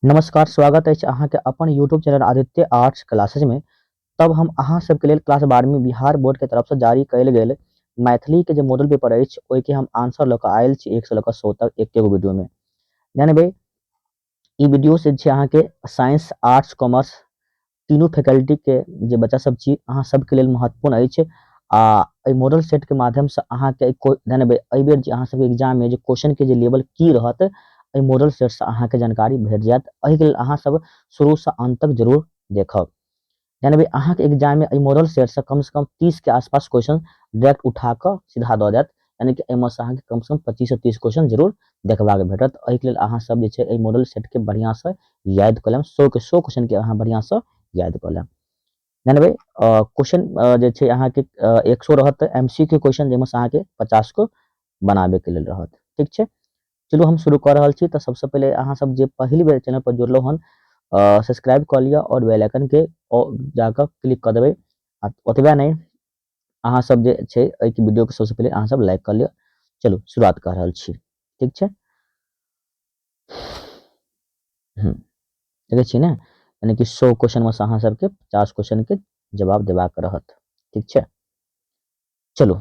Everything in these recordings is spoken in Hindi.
नमस्कार, स्वागत अछि अहाँके अपन YouTube channel Aditya arts classes में। तब हम अहाँ सबके लेल क्लास 12वीं बिहार बोर्ड के तरफ से जारी कयल गेल मैथिली के जो मॉडल पेपर अछि ओहिके हम आंसर लऽ कऽ आयल छी 1 से लऽ कऽ 100 तक एकेगो वीडियो में। जानबै ई वीडियो से जे अहाँके साइंस, आर्ट्स, कॉमर्स तीनों फैकल्टी के जे बच्चा सब छी अहाँ सबके लेल महत्वपूर्ण अछि। आ एहि मॉडल सेट के माध्यम से अहाँके जानबै एहि बेर जे अहाँ सबके एग्जाम में जे क्वेश्चन के जे लेवल की रहत एहि मॉडल सेट से अहाँके जानकारी भेट जायत। एहि के लेल अहाँ सब शुरू से अंत तक जरूर देखब। जानबै अहाँके एग्जाम में एहि मॉडल सेट से कम 30 के आसपास क्वेश्चन डायरेक्ट उठा कऽ सीधा दऽ देत, यानी कि एहिमे से अहाँके कम 25 से 30 क्वेश्चन जरूर देखबाक भेटत। एहि के लेल अहाँ सब जे छै एहि मॉडल सेट के बढ़िया से याद कऽ लेब, 100 के 100 क्वेश्चन के अहाँ बढ़िया से याद कऽ लेब। जानबै क्वेश्चन जे छै अहाँके 100 रहत एमसीक्यू क्वेश्चन, जाहिमे से अहाँके 50 को बनाबे के लेल रहत। ठीक छै, चलू हम शुरू कर रहल छी। तो सबसे पहले अहाँ सब जे पहली बेर चैनल पर जुड़लो हन सब्सक्राइब कर लिया और बेल आइकन के जाकर क्लिक कर देबै। ओतबे नहीं, अहाँ सब जे छै एहि के वीडियो के सबसे पहले अहाँ सब लाइक कर लिया। चलू शुरुआत कर रहल छी। ठीक छै, देखै छी ने, यानी कि 100 क्वेश्चन में से अहाँ सबके 50 क्वेश्चन के जवाब देबाक रहत। ठीक छै, चलू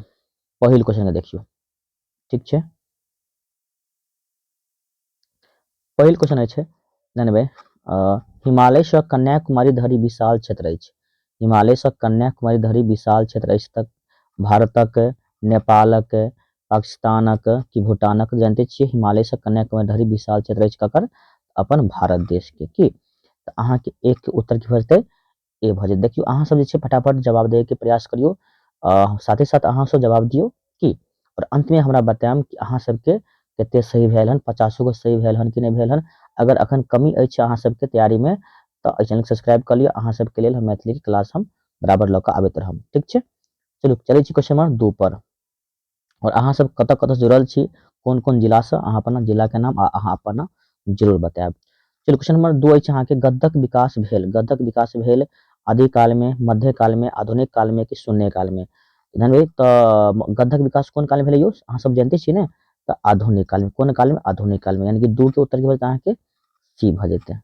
पहिल क्वेश्चन के देखियो। ठीक छै, पहिल क्वेश्चन अछि, जानबै हिमालय से कन्याकुमारी धरि विशाल क्षेत्र अछि। हिमालय से कन्याकुमारी धरि विशाल क्षेत्र अछि तक भारतक, नेपालक, पाकिस्तानक कि भूटानक। जानते छियै हिमालय से कन्याकुमारी धरि विशाल क्षेत्र अछि ककर, अपन भारत देश के। की तो अहाँ के एक के उत्तर की भजते ए भजे। देखियो अहाँ सब जे छै फटाफट जवाब दे के प्रयास करियो, साथ ही साथ अहाँ सब जवाब दियो की, और अंत में हमरा बताएम कि अहाँ सबके कते सही भेल हन, 50 गो सही भेल हन कि नहीं भेल हन। अगर अखन कमी अछि अहाँ सबके तैयारी में तो चैनल सब्सक्राइब कर लिया। अहाँ सबके लेल हम मैथिली के क्लास हम बराबर लऽ कऽ आबैत रहब। ठीक छै, चलू चलै छी क्वेश्चन नंबर 2 पर। और अहाँ सब कतऽ कतऽ जुड़ल छी, कोन कोन जिला से, अहाँ अपन जिला के नाम अहाँ अपन नाम जरूर बताएब। चलू क्वेश्चन नंबर 2 अछि अहाँके, गद्यक विकास भेल। गद्यक विकास भेल आदिकाल में, मध्यकाल में, आधुनिक काल में कि शून्य काल में। जानबै तो गद्यक विकास कोन काल में भेलै यौ, अहाँ सब जानते छियै ने, तो आधुनिक काल में। कोन काल में, आधुनिक काल में, यानी कि 2 के उत्तर की बचता अहाँके सी भ जेतै।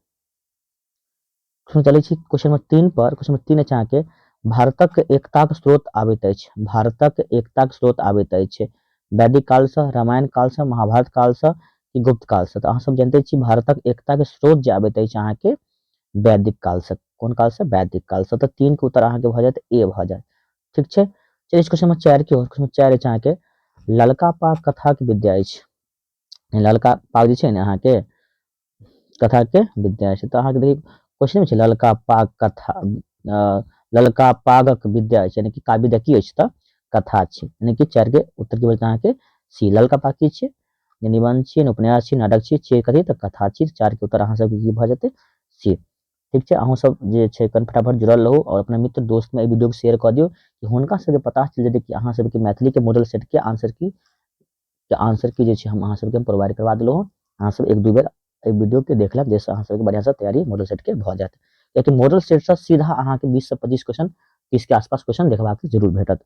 चलै छी क्वेश्चन नंबर 3 पर। क्वेश्चन नंबर 3 अछि अहाँके, भारतक एकताक स्रोत आबैत अछि। भारतक एकताक स्रोत आबैत अछि वैदिक काल से, रामायण काल से, महाभारत काल से कि गुप्त काल से। तो अहाँ सब जानते छी भारतक एकता के स्रोत जे आबैत अछि अहाँके वैदिक काल से। कोन काल से, वैदिक काल से। तो 3 के उत्तर अहाँके भ जायत ए भ जायत। ठीक छै, चलिए क्वेश्चन नंबर 4 की ओर। क्वेश्चन नंबर 4 अछि अहाँके, ललका पाग कथा के विद्या अछि। ललका पाग जे छै ने अहाँके कथा के विद्या अछि। तो अहाँके देखिए क्वेश्चन में छै ललका पाग कथा, ललका पागक विद्या अछि, यानी कि काव्य विद्या की अछि, तो कथा छी। यानी कि 4 के उत्तर की बचता अहाँके सी। ललका पाग की छै, निबंध छी, उपन्यास छी, नाटक छी कथी तो कथा छी। 4 के उत्तर अहाँ सबके की भ जेतै सी। ठीक छै, अहूँ सब जे छै कन फटाफट जुड़ल रहू और अपना मित्र दोस्त में वीडियो के शेयर कर दियो कि हुनका सबके पता चल जेतै कि अहाँ सबके मैथिली के मॉडल सेट के आंसर की जे छै हम अहाँ सबके प्रोवाइड करवा देलहुँ हँ। अहाँ सब 1-2 बेर एहि वीडियो के देख लेब, जैसे अहाँ सबके बढ़िया से तैयारी मॉडल सेट के भ जायत। लेकिन मॉडल सेट से सीधा अहाँ के 20 से 25 क्वेश्चन 30 के आसपास क्वेश्चन देखबाक जरूर भेटत।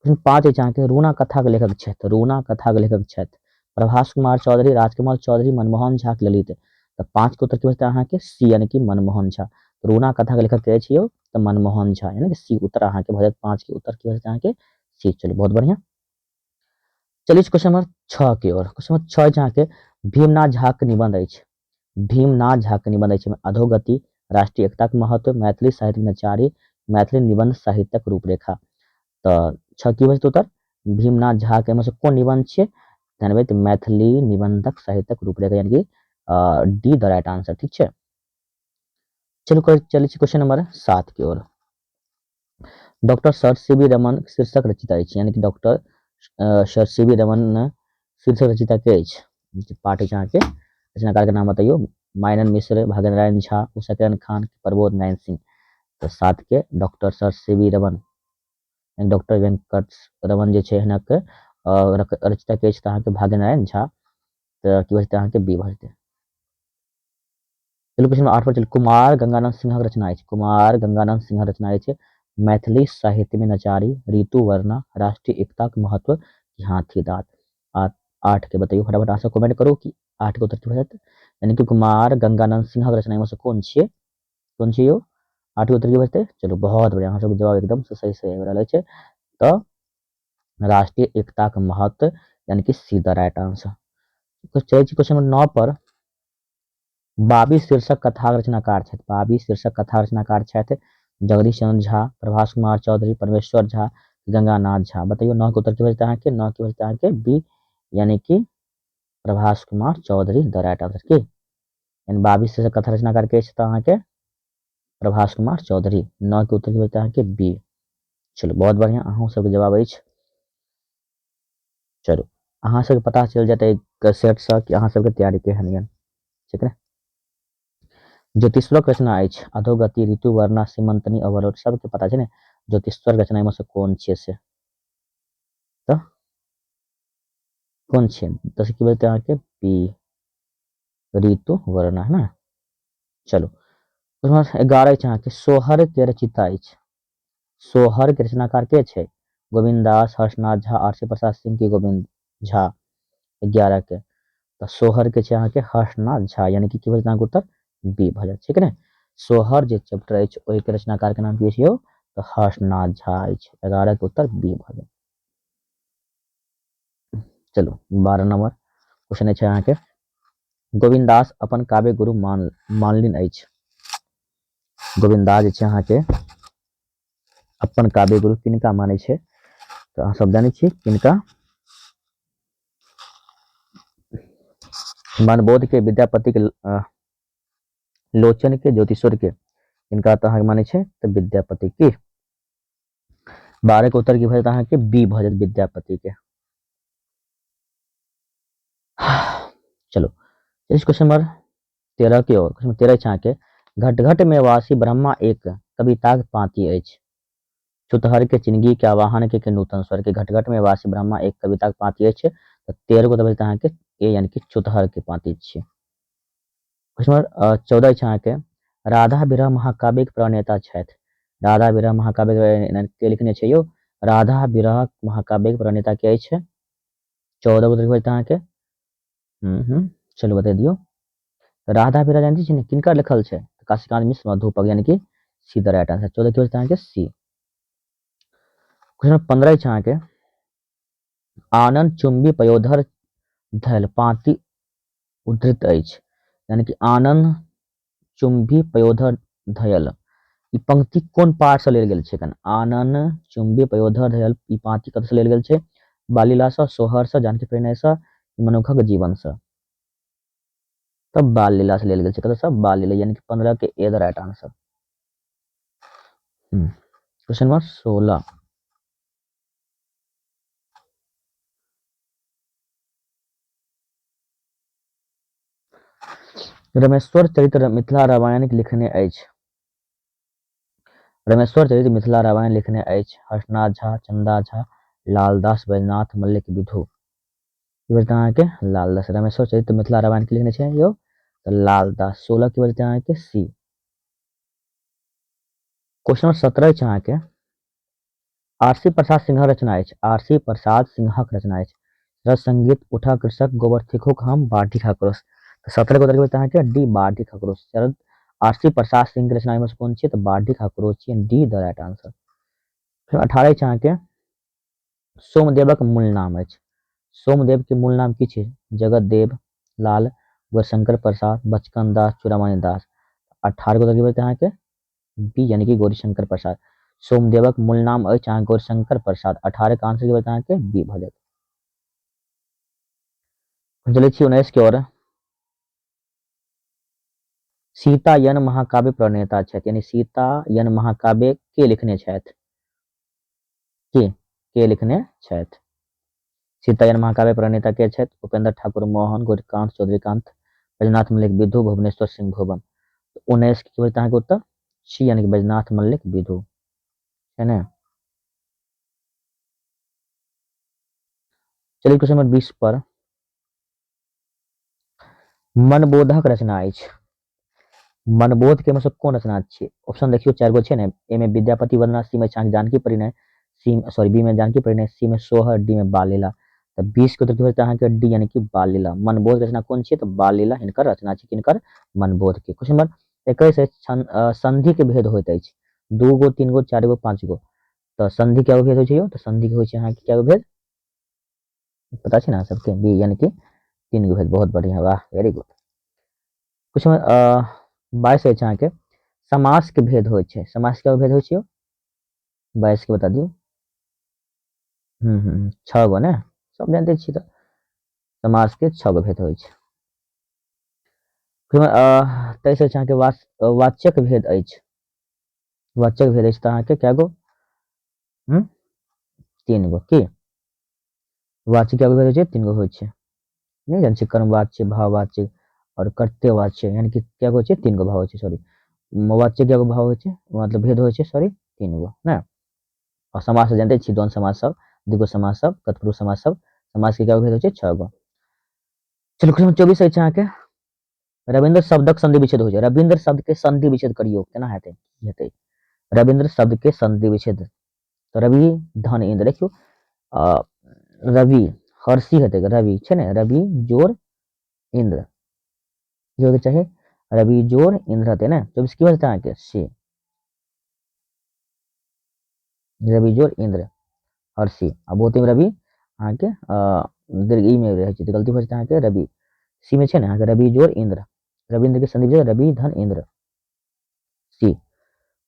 5 अछि अहाँके, रूना कथा के लेखक छथि। रूना कथा के लेखक छथि प्रभास कुमार चौधरी, राजकुमार चौधरी, मनमोहन झा के ललित। तो 5 के उत्तर की बचता अहाँके सी, यानी कि मनमोहन झा। रूना कथा के लेखक के अछि यौ तो मनमोहन झा, यानी कि सी उत्तर अहाँके भ जायत। 5 के उत्तर की बचता अहाँके सी। चलिए बहुत बढ़िया, चलिए क्वेश्चन नंबर 6 की ओर। क्वेश्चन नंबर 6 अहाँके, भीमनाथ झा के निबंध अछि। भीमनाथ झा के निबंध अछि अधोगति, राष्ट्रीय एकता के महत्व, मैथिली साहित्य नचारी, मैथिली निबंध साहित्यक रूपरेखा। तो 6 की बचत उत्तर, भीमनाथ झा के में से कोन निबंध छे, जानबे तो मैथिली निबंधक साहित्यक रूपरेखा, यानी कि डी द राइट आंसर। ठीक है, चलो चलिए क्वेश्चन नंबर 7 की ओर। डॉक्टर सर सीवी रमन शीर्षक रचिता अछि, यानी कि डॉक्टर सर सीवी रमन शीर्षक रचिता के अछि। पाठ अछि अहाँके, रचनाकार के नाम बताइयो। माइनन मिश्र, भागेंद्र नारायण झा, उषा किरण खान, प्रबोध नारायण सिंह। तो 7 के doctor sir CV Raman, doctor Venkat Raman जे छै हिनक रचिता के अछि अहाँके भागेंद्र नारायण झा। तो की बचते अहाँके बी बचते। चलो क्वेश्चन 8 पर चल। कुमार गंगानंद सिंह रचना अछि। कुमार गंगानंद सिंह रचना अछि मैथिली साहित्य में नचारी, ऋतु वर्णा, राष्ट्रीय एकता के महत्व, हाथी दांत। 8 के बताइए फटाफट आंसर कमेंट करो कि 8 के उत्तर की भऽ जायत यानी कि कुमार गंगानंद सिंहक रचना में से कोन छियै यौ 8 के उत्तर की बचतै चलू बहुत बढ़िया अहाँ सबके जवाब एकदम से सही सही आबि रहल छै तऽ राष्ट्रीय एकता के महत्व यानी कि सी द राइट आंसर कुछ चलै छी क्वेश्चन नंबर 9 पर बाबी शीर्षक कथा रचनाकार छथि बाबी शीर्षक कथा रचनाकार छथि जगदीश चंद्र झा प्रभास कुमार चौधरी परमेश्वर झा गंगानाथ झा बताइए 9 के उत्तर की बचता है कि 9 की बचता है कि बी यानी कि Prabhas Kumar Chaudhary the right answer की यानी बाबी शीर्षक कथा रचनाकार के छै तऽ अहाँके प्रभास कुमार चौधरी 9 के उत्तर की बचता है कि बी चलो बहुत बढ़िया अहूँ सबके जवाब अछि चलो अहाँ सबके पता चल जाता है सेट से कि अहाँ सबके तैयारी केहन यऽ ठीक है ज्योतिष्वरक रचना अछि अधोगति ऋतु वर्णा सीमंतनी अवरोध सबके पता छै ने ज्योतिष्वर रचना में से कोन छियै से तऽ कोन छियै तऽ की बचतै अहाँके बी ऋतु वर्णा है ना चलो 11 छै अहाँके सोहर के रचिता अछि सोहर के रचनाकार के छै गोविंद दास हर्षनाथ झा आरसी प्रसाद सिंह की गोविंद झा 11 के तऽ सोहर के छै अहाँके हर्षनाथ झा यानी कि की बचतै अहाँके उत्तर बी भऽ जायत ठीक है ने सोहर जे चैप्टर अछि ओहि के रचनाकार के नाम की छियै तऽ हर्षनाथ झा अछि 11 के उत्तर बी भऽ जायत चलो 12 नंबर क्वेश्चन छै अहाँके गोविंद दास अपन काव्य गुरु मानलिन अछि गोविंद दास जे छै अहाँके अपन काव्य गुरु किनका मानै छै तऽ अहाँ सब जानै छियै किनका मनबोध के विद्यापति के लोचन के ज्योतिषवर के इनका तऽ अहाँके मानै छै तऽ विद्यापति की 12 के उत्तर की भऽ जायत अहाँके बी भऽ जायत विद्यापति के चलो इस क्वेश्चन नंबर 13 के और क्वेश्चन 13 छै अहाँके घट घट में वासी ब्रह्मा एक कविताक पाँति अछि छुतहर के चिंगी के आवाहन के नूतन स्वर के घट घट में वासी ब्रह्मा एक कविताक पाँति अछि तऽ 13 को तऽ अहाँके ए यानी कि छुतहर के पाँति छियै क्वेश्चन नंबर 14 छै अहाँके राधा विरह महाकाव्यक प्रणेता छथि राधा विरह महाकाव्य के लिखने छै यौ राधा विरह महाकाव्यक प्रणेता के अछि 14 को देखबै अहाँके चलो बता दियो राधा विरह जानै छियै ने किनकर लिखल छै काशीकांत मिश्र मधुपक यानी कि सी द राइट आंसर 14 की बचतै अहाँके सी क्वेश्चन 15 छै अहाँके आनंद चुंबी पयोधर धैल पाँति उद्धृत अछि यानी कि आनंद चुंबी पयोधर धयल ई पंक्ति कोन पाठ से लेल गेल छै कन आनंद चुंबी पयोधर धयल ई पाँति कतऽ से लेल गेल छै बालीला से सोहर से जानकी प्रणय से मनुखक जीवन से तब बाल लीला से लेल गेल छै कतऽ से बाल लीला यानी कि 15 के ए the right answer question number 16 Rameshwar Charitra Mithila Ramayan लिखने अछि रमेश्वर चरित्र मिथिला रामायण लिखने अछि हर्षनाथ झा चंदा झा लालदास बैजनाथ मल्लिक विधु की बचतै अहाँके लालदास रमेश्वर चरित्र मिथिला रामायण के लिखने छै यौ तऽ लालदास 16 की बचतै अहाँके सी क्वेश्चन नंबर 17 छै अहाँके आरसी प्रसाद सिंहक रचना अछि आरसी प्रसाद सिंहक रचना अछि रस संगीत उठा कृषक गोबर थिकुक हम बाढ़ी खाक्रोश 17 को बचतै अहाँके डी बाढ़ी खाक्रोश शरद आरसी प्रसाद सिंह के रचना में से कोन छियै तऽ बाढ़ी खाक्रोश छियै डी द राइट आंसर फिर 18 छै अहाँके सोमदेवक मूल नाम अछि सोमदेव के मूल नाम की छै जगत देव लाल गौरशंकर प्रसाद बचकन दास चूड़ामणि दास 18 को बचतै अहाँके बी यानी कि गौरीशंकर प्रसाद सोमदेवक मूल नाम अछि अहाँ गौरशंकर प्रसाद 18 के आंसर की बचतै अहाँके बी भऽ जायत चलै छी 19 के ओर सीतायन महाकाव्य प्रणेता छथि यानी सीतायन महाकाव्य के लिखने छथि के लिखने छथि सीतायन महाकाव्य प्रणेता के छथि उपेंद्र ठाकुर मोहन गौरीकांत चौधरीकांत बैजनाथ मल्लिक विधु भुवनेश्वर सिंह भुवन 19 की बचतै अहाँके उत्तर सी यानी कि बैजनाथ मल्लिक विधु है ना चलिए क्वेश्चन नंबर 20 पर मनबोधक रचना अछि मनबोध के में से कोन रचना छियै ऑप्शन देखियो 4 गो छै ने ए में विद्यापति वंदना सी में जानकी परिणय सी सॉरी बी में जानकी परिणय सी में सोहर डी में बाल लीला तो 20 के उत्तर की होता है अहाँके डी यानी कि बाल लीला। मनबोध के रचना कौन छियै तो बाल लीला हिनकर रचना छी, किनकर मनबोध के। क्वेश्चन नंबर 21 है संधि के भेद होइत अछि 2 गो 3 गो 4 गो 5 गो। तो संधि क्या भेद होइ छै यो, तो संधि के होइ छै अहाँके क्या भेद पता छै ना सबके, बी यानी कि 3 गो भेद। बहुत बढ़िया, वाह वेरी गुड। क्वेश्चन नंबर 22 है अहाँके समास के भेद होइ छै, समास के भेद होइ छै यो 22 के बता दियौ। 6 गो ने, सब जानते छी। तो समास के 6 गो भेद होइ छै। 23 है अहाँके वाच्यक भेद अछि, वाच्यक भेद अछि तऽ अहाँके क्या गो 3 गो की वाच्य क्या गो भेद होइ छै 3 गो होइ छै। नहीं जान छी कर्मवाच्य भाववाच्य और कर्तव्यवाच्य यानी कि क्या गो छै 3 गो भाव होइ छै, सॉरी वाच्य क्या गो भाव होइ छै मतलब भेद होइ छै सॉरी 3 गो ना। और समास जानते छी द्वंद्व समास सब, द्विगु समास सब, तत्पुरुष समास सब, समास के क्या भेद होइ छै 6 गो। चलो क्वेश्चन 24 है अहाँके रविंद्र शब्दक संधि विच्छेद होइ छै, रविंद्र शब्द के संधि विच्छेद करियौ केना हेतै रविंद्र शब्द के संधि विच्छेद। तो रवि धन इंद्र देखियो रवि हर्षी हेतै रवि छै ने, रवि जोड़ इंद्र की होके चाहिए रवि जोड़ इंद्र हेतै ने। 24 की होतै अहाँके सी रवि जोड़ इंद्र हर्षी आ बहुते में रवि अहाँके दीर्घ ई में रहै छै, तो गलती हो जेतै अहाँके रवि सी में छै ने अहाँके रवि जोड़ इंद्र, रविंद्र के संधि विच्छेद रवि धन इंद्र सी।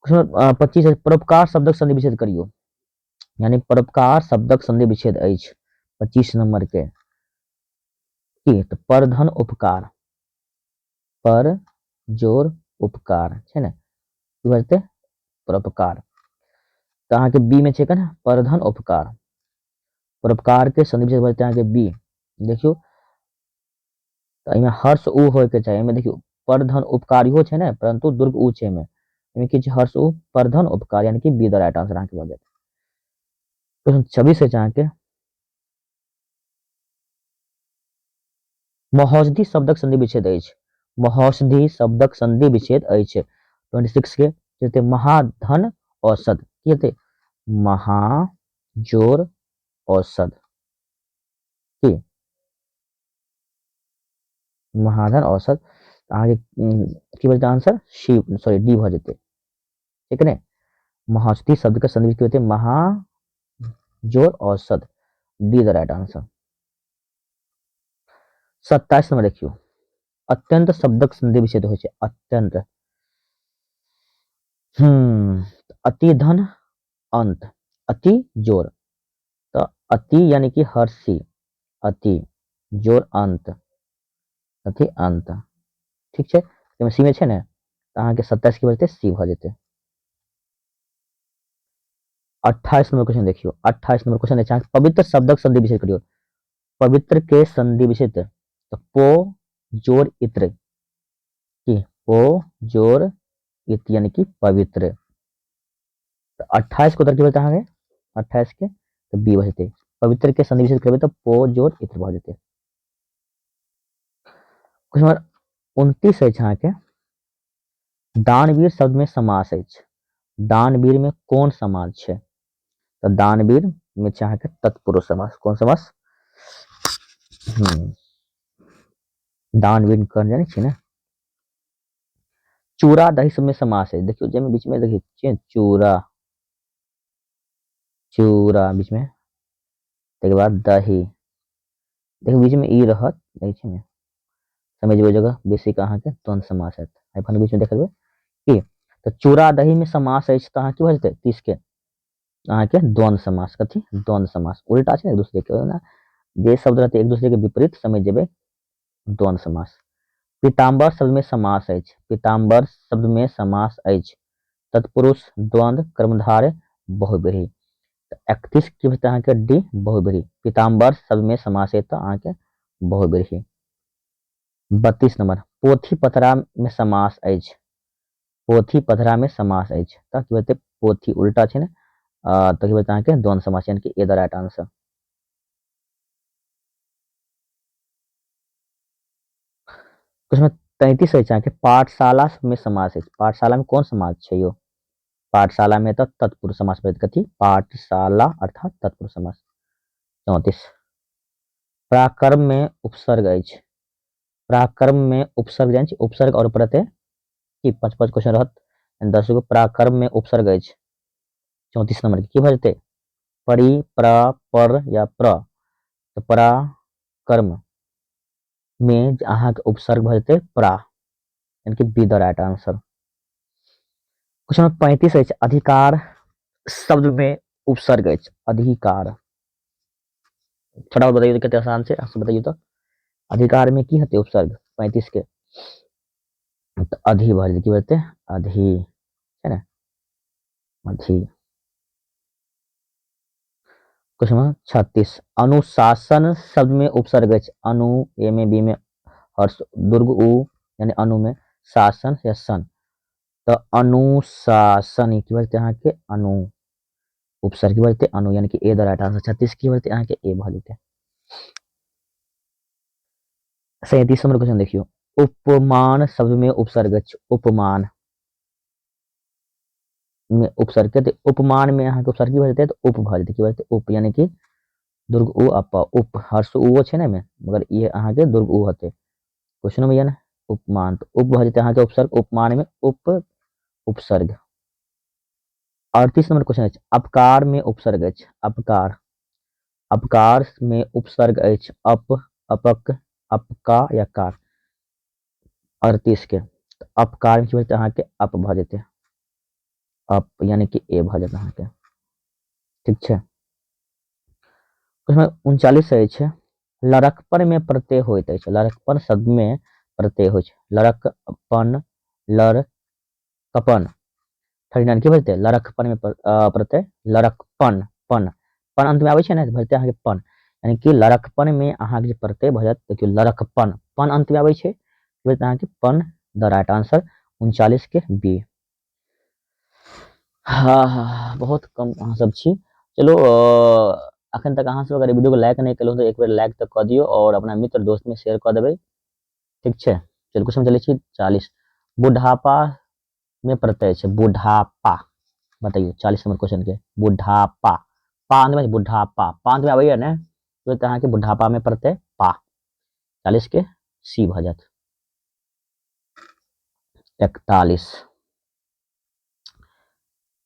क्वेश्चन 25 परोपकार शब्दक संधि विच्छेद करियौ, यानी परोपकार शब्दक संधि विच्छेद अछि 25 नंबर के की तो पर धन उपकार, पर जोड़ उपकार छै ने की बजतै परोपकार। तो अहाँके बी में छै कन पर धन उपकार, परोपकार के संधि विच्छेद बजतै अहाँके बी। देखियो तो एहिमे हर्ष उ होय के चाहिए, एहिमे देखियो पर धन उपकार इहो छै ने परंतु दुर्ग उ छै एहिमे की छै हर्ष उ पर धन उपकार यानी कि बी द राइट आंसर अहाँके भऽ जायत। क्वेश्चन 26 है अहाँके महौषधि शब्दक संधि विच्छेद अछि, महौषधि शब्दक संधि विच्छेद अछि 26 के जते महाधन औषध की हेतै महा जोड़ औषध की महाधन औषध अहाँके की बचतै आंसर सी सॉरी डी भऽ जेतै ठीक है। महौषधि शब्द का संधि विच्छेद होते महा जोड़ औषध D the right answer. 27 number देखियो अत्यंत शब्दक संधि विच्छेद होइ छै अत्यंत अति धन अंत अति जोड़ तो अति यानी कि हर्षी अति जोड़ अंत अति अंत ठीक छै, एहिमे सी में छै ने तो अहाँके 27 की बजतै सी भऽ जेतै। 28 नंबर क्वेश्चन देखियो 28 नंबर क्वेश्चन है पवित्र शब्दक संधि विच्छेद करियो, पवित्र के संधि विच्छेद तो पो जोड़ इत्र की पो जोड़ इत यानी कि पवित्र। तो 28 को उधर की बता है 28 के तो बी बजते पवित्र के संधि विच्छेद करबे तो पो जोड़ इत्र भऽ जेतै। क्वेश्चन नंबर 29 है अहाँके दानवीर शब्द में समास अछि, दानवीर में कोन समास छै तो दानवीर में छै अहाँके तत्पुरुष समास, कोन समास दानवीर कर जानै छी ने। चूड़ा दही सब में समास है देखियो जैमे बीच में देखिए चूड़ा चूड़ा बीच में तै के बाद दही देखियो बीच में ई रहत देखै छी ने समझबै जगह बेसी का अहाँके द्वंद्व समास हैत एखन बीच में देख लेबै की तो चूड़ा दही में समास अछि तऽ अहाँ की भऽ जेतै 30 के अहाँके द्वंद्व समास कथी द्वंद्व समास उल्टा छै एक दूसरे के ना जे शब्द रहते एक दूसरे के विपरीत समझ जेबै द्वंद्व समास। पीताम्बर शब्द में समास अछि, पीताम्बर शब्द में समास अछि तत्पुरुष द्वंद्व कर्मधारय बहुव्रीहि 31 की होता है डी बहुव्रीहि पीताम्बर शब्द में समास है तो अहाँके बहुव्रीहि। 32 नंबर पोथी पतरा में समास अछि, पोथी पतरा में समास अछि तऽ की होतै पोथी उल्टा छै ने तो की होतै अहाँके द्वंद्व समास यानी कि ए द राइट आंसर। क्वेश्चन 33 है अहाँके पाठशाला में समास है, पाठशाला में कौन समास छै यो पाठशाला में तो तत्पुरुष समास पड़त कथी पाठशाला अर्थात तत्पुरुष समास। 34 पराक्रम में उपसर्ग अछि, पराक्रम में उपसर्ग जानि छी, उपसर्ग और प्रत्यय की 5-5 क्वेश्चन रहत, 10 गो पराक्रम में उपसर्ग अछि। 34 नंबर की भऽ जेतै, परि, प्र, पर या प्र, तो पराक्रम में अहाँके उपसर्ग भऽ जेतै प्रा, यानी कि be the right answer. Question number 35 अछि, अधिकार शब्द में उपसर्ग अछि, अधिकार, फटाफट बताइए तो कितने आसान से बताइए तो, अधिकार में की हेतै उपसर्ग 35 के, तो अधि भऽ जेतै, की भऽ जेतै अधि, है ना, अधि। क्वेश्चन नंबर 36, अनुशासन शब्द में उपसर्ग अछि, अनु, ए में, बी में हर्ष, दुर्ग उ, यानी अनु में, शासन या सन, तो अनुशासन की भऽ जेतै अहाँके अनु, उपसर्ग की भऽ जेतै अनु, यानी कि ए द राइट आंसर। 36 की भऽ जेतै अहाँके ए भऽ जेतै। 37 नंबर क्वेश्चन देखियो, उपमान शब्द में उपसर्ग अछि, उपमान में उपसर्ग के, उपमान में अहाँके उपसर्ग की भऽ जेतै, तो उप भऽ जेतै, की भऽ जेतै उप, यानी कि दुर्ग उ अप, उप हर्ष उ छै ने में, मगर ये अहाँके दुर्ग उ होतै क्वेश्चन में, ना उपमान, तो उप भऽ जेतै अहाँके उपसर्ग, उपमान में उप उपसर्ग। 38 नंबर क्वेश्चन अछि, अपकार में उपसर्ग अछि, अपकार, अपकार में उपसर्ग अछि, अप, अपक, अपका या कार, 38 के, तो अपकार में की भऽ जेतै अहाँके अप भऽ जेतै, अप यानी कि ए भऽ जेतै अहाँके, ठीक छै। क्वेश्चन 39 अछि, लरकपन में प्रत्यय होइत अछि, लरकपन शब्द में प्रत्यय होइ छै, लरकपन, लरकपन, 39 की भऽ जेतै लरकपन में प्रत्यय, लरकपन, पन, पन अंत में आबै छै ने, भऽ जेतै अहाँके पन, यानी कि लरकपन में अहाँके जे प्रत्यय भऽ जायत, देखियौ लरकपन, पन अंत में आबै छै, भऽ जेतै अहाँके पन द राइट आंसर, 39 के बी। हाँ, बहुत कम अहाँ सब छी, चलो अखन तक अहाँ सब अगर वीडियो को लाइक नहीं केलहुँ तो एक बेर लाइक तक कऽ दियौ, और अपना मित्र दोस्त में शेयर कऽ देबै, ठीक छै। चलो क्वेश्चन चलै छी 40, बुढ़ापा में प्रत्यय छै, बुढ़ापा, बताइए 40 नंबर क्वेश्चन के, बुढ़ापा, पा अंत में, बुढ़ापा, पा अंत में आबैया ने, तो अहाँ के बुढ़ापा में प्रत्यय पा, 40 के सी भऽ जायत। 41,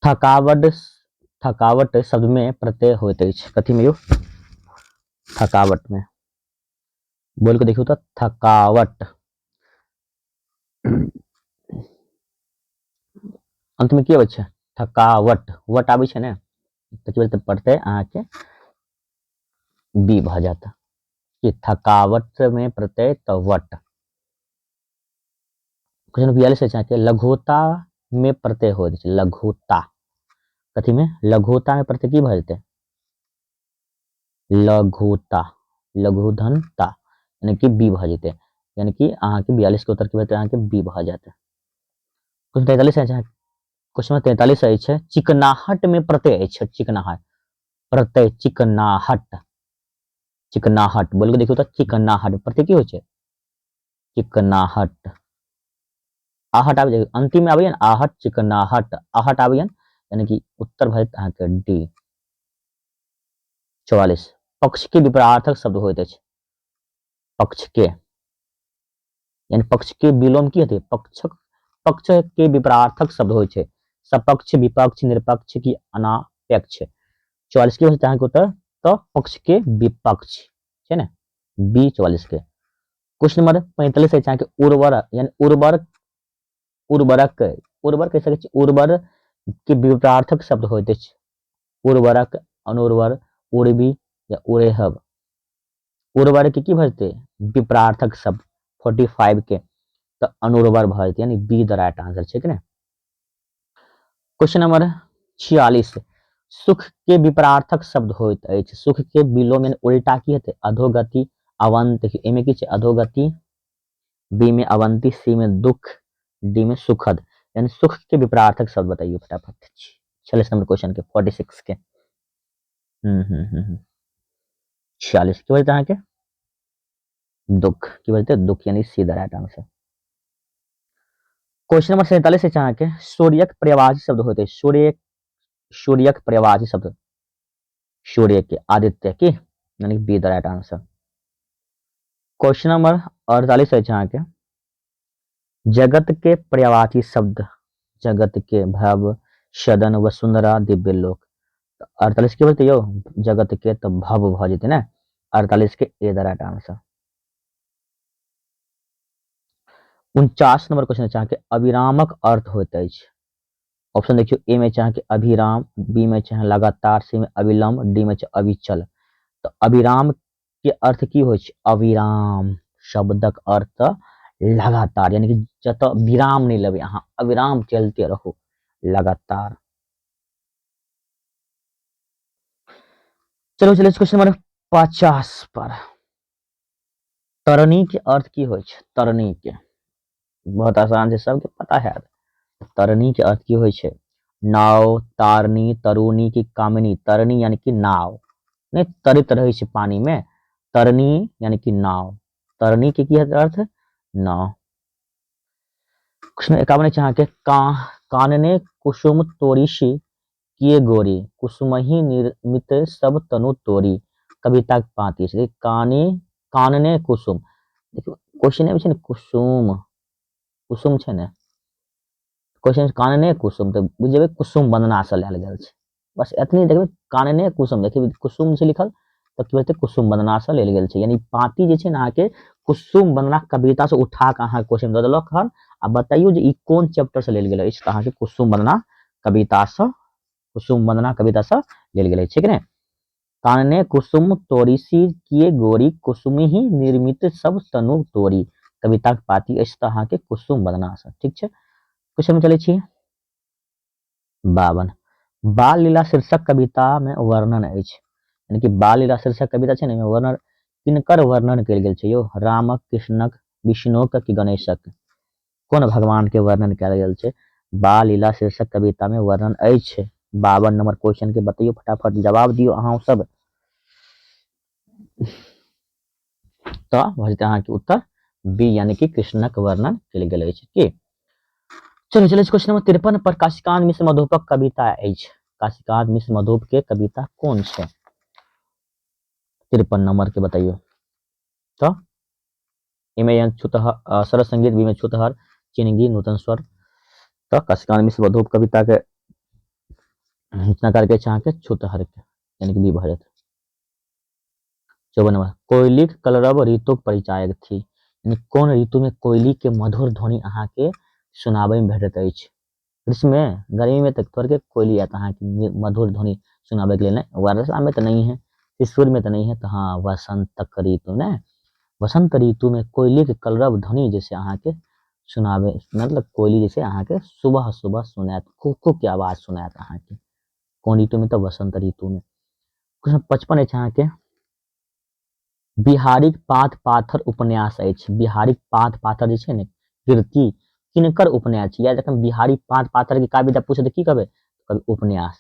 थकावट, थकावट शब्द में प्रत्यय होइत अछि, कथी में यौ, थकावट में, बोल के देखियो तो थकावट, अंत में की आबै छै थकावट, वट आबै छै ने, तऽ की बोलते पढ़ते अहाँके बी भऽ जात, कि थकावट में प्रत्यय तो वट। क्वेश्चन 42 अछि अहाँके, लघुता में प्रत्यय होइत छै, लघुता, कथी में, लघुता में प्रत्यय की भऽ जेतै, लघुता, लघुधनता, यानी कि बी भऽ जेतै, यानी कि अहाँके 42 के उत्तर की हेतै अहाँके बी भऽ जायत। क्वेश्चन 43 अछि, क्वेश्चन 43 अछि, चिकनाहट में प्रत्यय अछि, चिकनाहट, प्रत्यय चिकनाहट, चिकनाहट, बोल के देखियो तो चिकनाहट, प्रत्यय की होइ छै चिकनाहट, आहट आबि जाए अंतिम में आबैया आहट, चिकनाहट, आहट आबैया, यानी कि उत्तर भऽ जायत अहाँके डी। 44, पक्ष के विपरीतार्थक शब्द होइत अछि, पक्ष के, यानी पक्ष के विलोम की हेतै, पक्षक, पक्ष के विपरीतार्थक शब्द होइ छै, सपक्ष, विपक्ष, निरपक्ष की अनापेक्ष, 44 की होता है उत्तर, तो पक्ष के विपक्ष है ना, बी 44 के। क्वेश्चन नंबर 45 है के उर्वरक, यानी उर्वरक, उर्वरक, उर्वरक कह सकै छी, उर्वर के विपरीतार्थक शब्द होइत अछि, उर्वरक, अनुर्वर, उर्वी या उरेहब, उर्वरक की भऽ जेतै विपरीतार्थक शब्द 45 के, तो अनुर्वर भऽ जेतै, यानी बी द राइट आंसर छै कि ने। क्वेश्चन नंबर 46, सुख के विपरीतार्थक शब्द होइत अछि, सुख के विलोम यानी उल्टा की हेतै अधोगति, अवंत, ए में की छै अधोगति, बी में अवंती, सी में दुख, डी में सुखद, यानी सुख के विपरीतार्थक शब्द बताइए फटाफट। 46 नंबर क्वेश्चन के 46 के 46 की बोलते हैं दुख, की बोलते हैं दुख, यानी see the right answer. Question number 47 है चाह के सूर्यक पर्यायवाची शब्द होते हैं, सूर्य, सूर्यक पर्यायवाची शब्द, सूर्य के, आदित्य के, यानी be the right answer. Question number 48 है यहाँ के, जगत के पर्यायवाची शब्द, जगत के भव, सदन, वसुंधरा, दिव्य लोक। 48 के बोलते यो जगत के तो भव भ जेते ना, 48 के ए the right answer. 49 number question चाह के अविरामक अर्थ होइत अछि। ऑप्शन देखियो, ए में चाह के अभिराम, बी में चाहे लगातार, सी में अविलंब, डी में चाहे अविचल। तो अविराम के अर्थ की होइ छै? अविराम शब्दक अर्थ लगातार, यानी कि जत विराम नहीं लेबै अहाँ, अविराम चलते रहो लगातार। चलो चलो क्वेश्चन नंबर 50 पर, तरनी के अर्थ की होइ छै? तरनी के बहुत आसान छै, सबके पता है। तरनी के अर्थ की होइ छै? नाव, तारनी, तरुणी की कामिनी। तरनी यानी कि नाव, नहीं तरित रहे छै पानी में, तरनी यानी कि नाव, तरनी के की अर्थ? नाव। क्वेश्चन 51 चाह के कानने कुसुम तोड़ीसी किए गोरी, कुसुमहि निर्मित सब तनु तोरी। कविता के पाती छै कानने कुसुम। देखियो क्वेश्चन में छै ने कुसुम, कुसुम छै ने, क्वेश्चन कानने कुसुम तो बुझ जेबै कुसुम वंदना से लेल गेल छै। बस एतनी देखबै, कानने कुसुम देखिए कुसुम छै लिखल तो की होते कुसुम वंदना से लेल गेल छै, यानी पाती जे छै ने अहाँ के कुसुम वंदना कविता से उठा के अहाँ क्वेश्चन दे देलक हन। आ बताइयो जे ई कोन चैप्टर से लेल गेल अछि, तो अहाँ के कुसुम वंदना कविता से, कुसुम वंदना कविता से लेल गेल अछि, ठीक है। कानने कुसुम तोड़ीसी किए गोरी, कुसुम ही निर्मित सब तनु तोरी। कविता के पाती अछि तो अहाँ के कुसुम वंदना से, ठीक छै। क्वेश्चन में चले छी 52, बाल लीला शीर्षक कविता में वर्णन अछि, यानी कि बाल लीला शीर्षक कविता छै ने, वर्णन किनकर वर्णन कयल गेल छै यो? रामक, कृष्णक, विष्णुक कि गणेशक? कोन भगवान के वर्णन कयल गेल छै? बाल लीला शीर्षक कविता में वर्णन अछि। 52 नंबर क्वेश्चन के बताइयो, फटाफट जवाब दियो अहाँ सब, तो भ जेतै अहाँ के उत्तर बी, यानी कि कृष्णक वर्णन कयल गेल अछि की। चलो चलो क्वेश्चन नंबर 53 पर, काशिकांत मिश्र मधुपक कविता अछि। काशिकांत मिश्र मधुप के कविता कौन छै? 53 नंबर के बताइयो तो। ए में छूतहर सरस संगीत, बी में छूतहर, चिनगी, नूतन स्वर। तो काशिकांत मिश्र मधुप कविता के रचनाकार के चाह के छूतहर के, यानी कि बी भ जायत। 54 नंबर, कोयली कलरव ऋतुक परिचायक थी, यानी कोन ऋतु में कोयली के मधुर ध्वनि अहाँ के सुनाबे में भेटत अछि? ग्रीष्म में, गर्मी में तक थोड़ के कोयली आता है कि मधुर ध्वनि सुनाबे के लिए ना, वर्षा में तो नहीं है, शिशुर में तो नहीं है, तो हाँ वसंत ऋतु ना, वसंत ऋतु में कोयली के कलरव ध्वनि जैसे अहाँ के सुनाबे, मतलब कोयली जैसे अहाँ के सुबह सुबह सुनात, कुकू की आवाज सुनात अहाँ के, कौन ऋतु में? तो वसंत ऋतु में। क्वेश्चन 55 है अहाँ के, बिहारिक पात पाथर उपन्यास अछि। बिहारिक पात पाथर जे छै ने कृति किनकर उपन्यास छै? या जखन बिहारी पात पाथर के काव्य पूछे तो की कहबै? कभी उपन्यास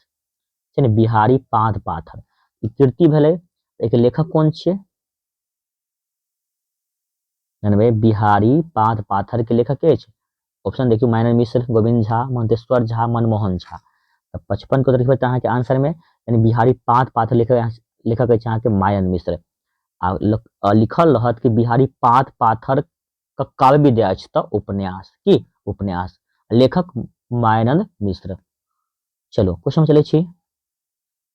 छै ने, बिहारी पात पाथर ई कृति भेलै, एक लेखक कौन छियै? जानबै बिहारी पात पाथर के लेखक के छै? ऑप्शन देखियो, मायनर मिश्र, गोविंद झा, मंतेश्वर झा, मनमोहन झा। तो 55 को देखबै अहाँ के आंसर में, यानी बिहारी पात पाथर लेखक अछि अहाँ के मायन मिश्र। आ लिखल रहत कि बिहारी पात पाथर का काव्य विद्या अछि तो उपन्यास की उपन्यास, लेखक मायनंद मिश्र। चलो क्वेश्चन चले छी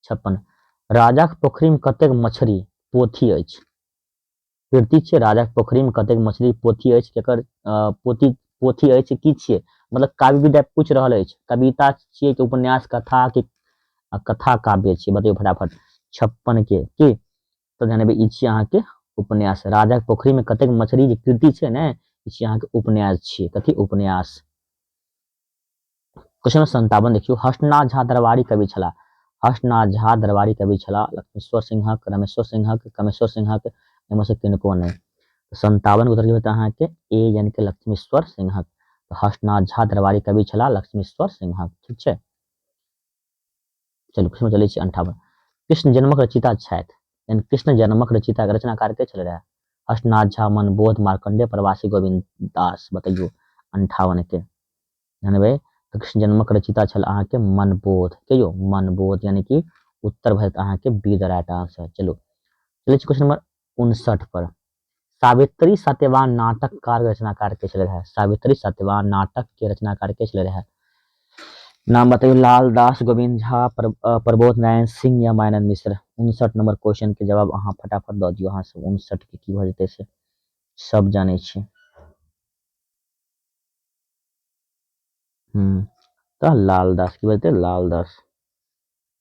56, राजाक पोखरी में कतेक मछली पोथी अछि? कृति छै राजाक पोखरी में कतेक मछली पोथी अछि, केकर पोथी अछि, की छियै? मतलब काव्य विद्या पूछ रहल अछि, कविता छियै कि उपन्यास, कथा कि कथा काव्य छियै? बताइयो फटाफट 56 के की, तो जानबे ई छियै अहाँ के उपन्यास। राजाक पोखरी में कतेक मछली जे कृति छै ने, ई छियै अहाँ के उपन्यास छियै, कथी? उपन्यास। क्वेश्चन 57 देखियो, हर्षनाथ झा दरबारी कवि छला। हर्षनाथ झा दरबारी कवि छला, लक्ष्मेश्वर सिंहक, रामेश्वर सिंहक, कामेश्वर सिंहक, एमे से किनको नहीं। 57 उत्तर होता अहाँ के ए, यानी कि लक्ष्मेश्वर सिंहक। तो हर्षनाथ झा दरबारी कवि छला लक्ष्मेश्वर सिंहक, ठीक छै। चलू क्वेश्चन चलै छी 58, कृष्ण जन्मक रचिता छथि, यानी कृष्ण जन्मक रचिता के रचनाकार के छल रहे? हर्षनाथ झा, मनबोध, मार्कंडेय, प्रवासी, गोविंद दास। बताइयो 58 के जानबे, तो कृष्ण जन्मक रचिता छल अहाँ के मनबोध, के यो मनबोध, यानी कि उत्तर भारत अहाँ के बी द राइट आंसर। चलो चलिए क्वेश्चन नंबर 59 पर, सावित्री सत्यवान नाटककार के रचनाकार के चले रहे। सावित्री सत्यवान नाटक के रचनाकार के चले रहे। नाम बताइए। लाल दास, गोविंद झा, प्रबोध नारायण सिंह या मानंद मिश्र। 59 नंबर क्वेश्चन के जवाब अहाँ फटाफट दऽ दियौ। अहाँ सब 59 के की भऽ जेतै से सब जानै छी। तो लाल दास की बजते लाल दास।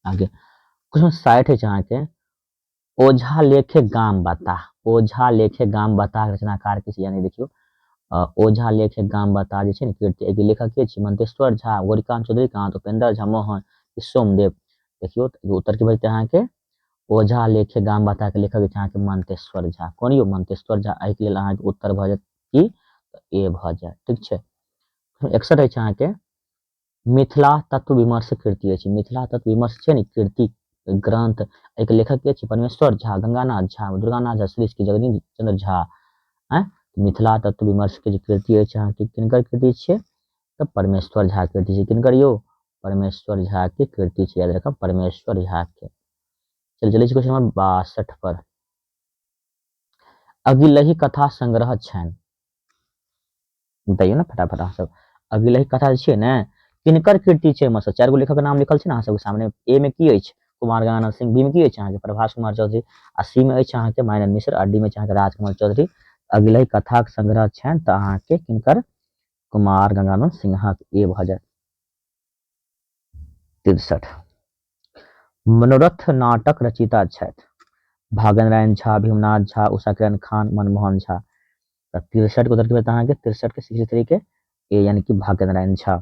आगे क्वेश्चन 60 है अहाँ के। ओझा लेखे गाम बता। ओझा लेखे गाम बता रचनाकार के यानी देखियो ओझा लेखे गाम बता जे छै ने कीर्ति एके लेखक के छी मंतेश्वर झा, गौरीकांत चौधरीकांत, उपेंद्र झा, मोहन सोमदेव। देखियो उत्तर की बजते अहाँ के ओझा लेखे गाम बता के लेखक छै अहाँ के मंतेश्वर झा। कोन यो मंतेश्वर झा। एहि के लेल अहाँ के उत्तर भ जायत की ए भ जायत। ठीक छै। 61 है अहाँ के मिथिला तत्व विमर्श कृति अछि। मिथिला तत्व विमर्श छै ने कृति ग्रंथ एक लेखक के छी परमेश्वर झा, गंगानाथ झा, दुर्गानाथ झा, श्री जगदीश चंद्र झा। मिथिला तत्व विमर्श के कृति अछि अहाँ के किनकर कृति छियै तो परमेश्वर झा के कृति छै। किनकर यो परमेश्वर झा के कृति छै। याद रखब परमेश्वर झा के। चलिए क्वेश्चन नंबर 62 पर। अगिलही कथा संग्रह छनि। बताइए ना फटाफट अहाँ सब। अगिलही कथा जे छियै ने किनकर कृति छै। मतलब 4 गो लेखक के नाम लिखल छै ना अहाँ सबके सामने। ए में की अछि कुमार गजानन सिंह, बी में की अछि अहाँ के प्रभास कुमार चौधरी, आ सी में अछि अहाँ के मानंद मिश्र, आ डी में अछि अहाँ के राजकुमार चौधरी। अगिलही कथा के संग्रह छनि त अहाँ के किनकर कुमार गजानन सिंह ए भ जायत। 63 मनोरथ नाटक रचिता छथि। भागन नारायण झा, भीमनाथ झा, उषा किरण खान, मनमोहन झा। 63 को उत्तर की अहाँ के 63 के 63 के ए यानी कि भाग्य नारायण झा।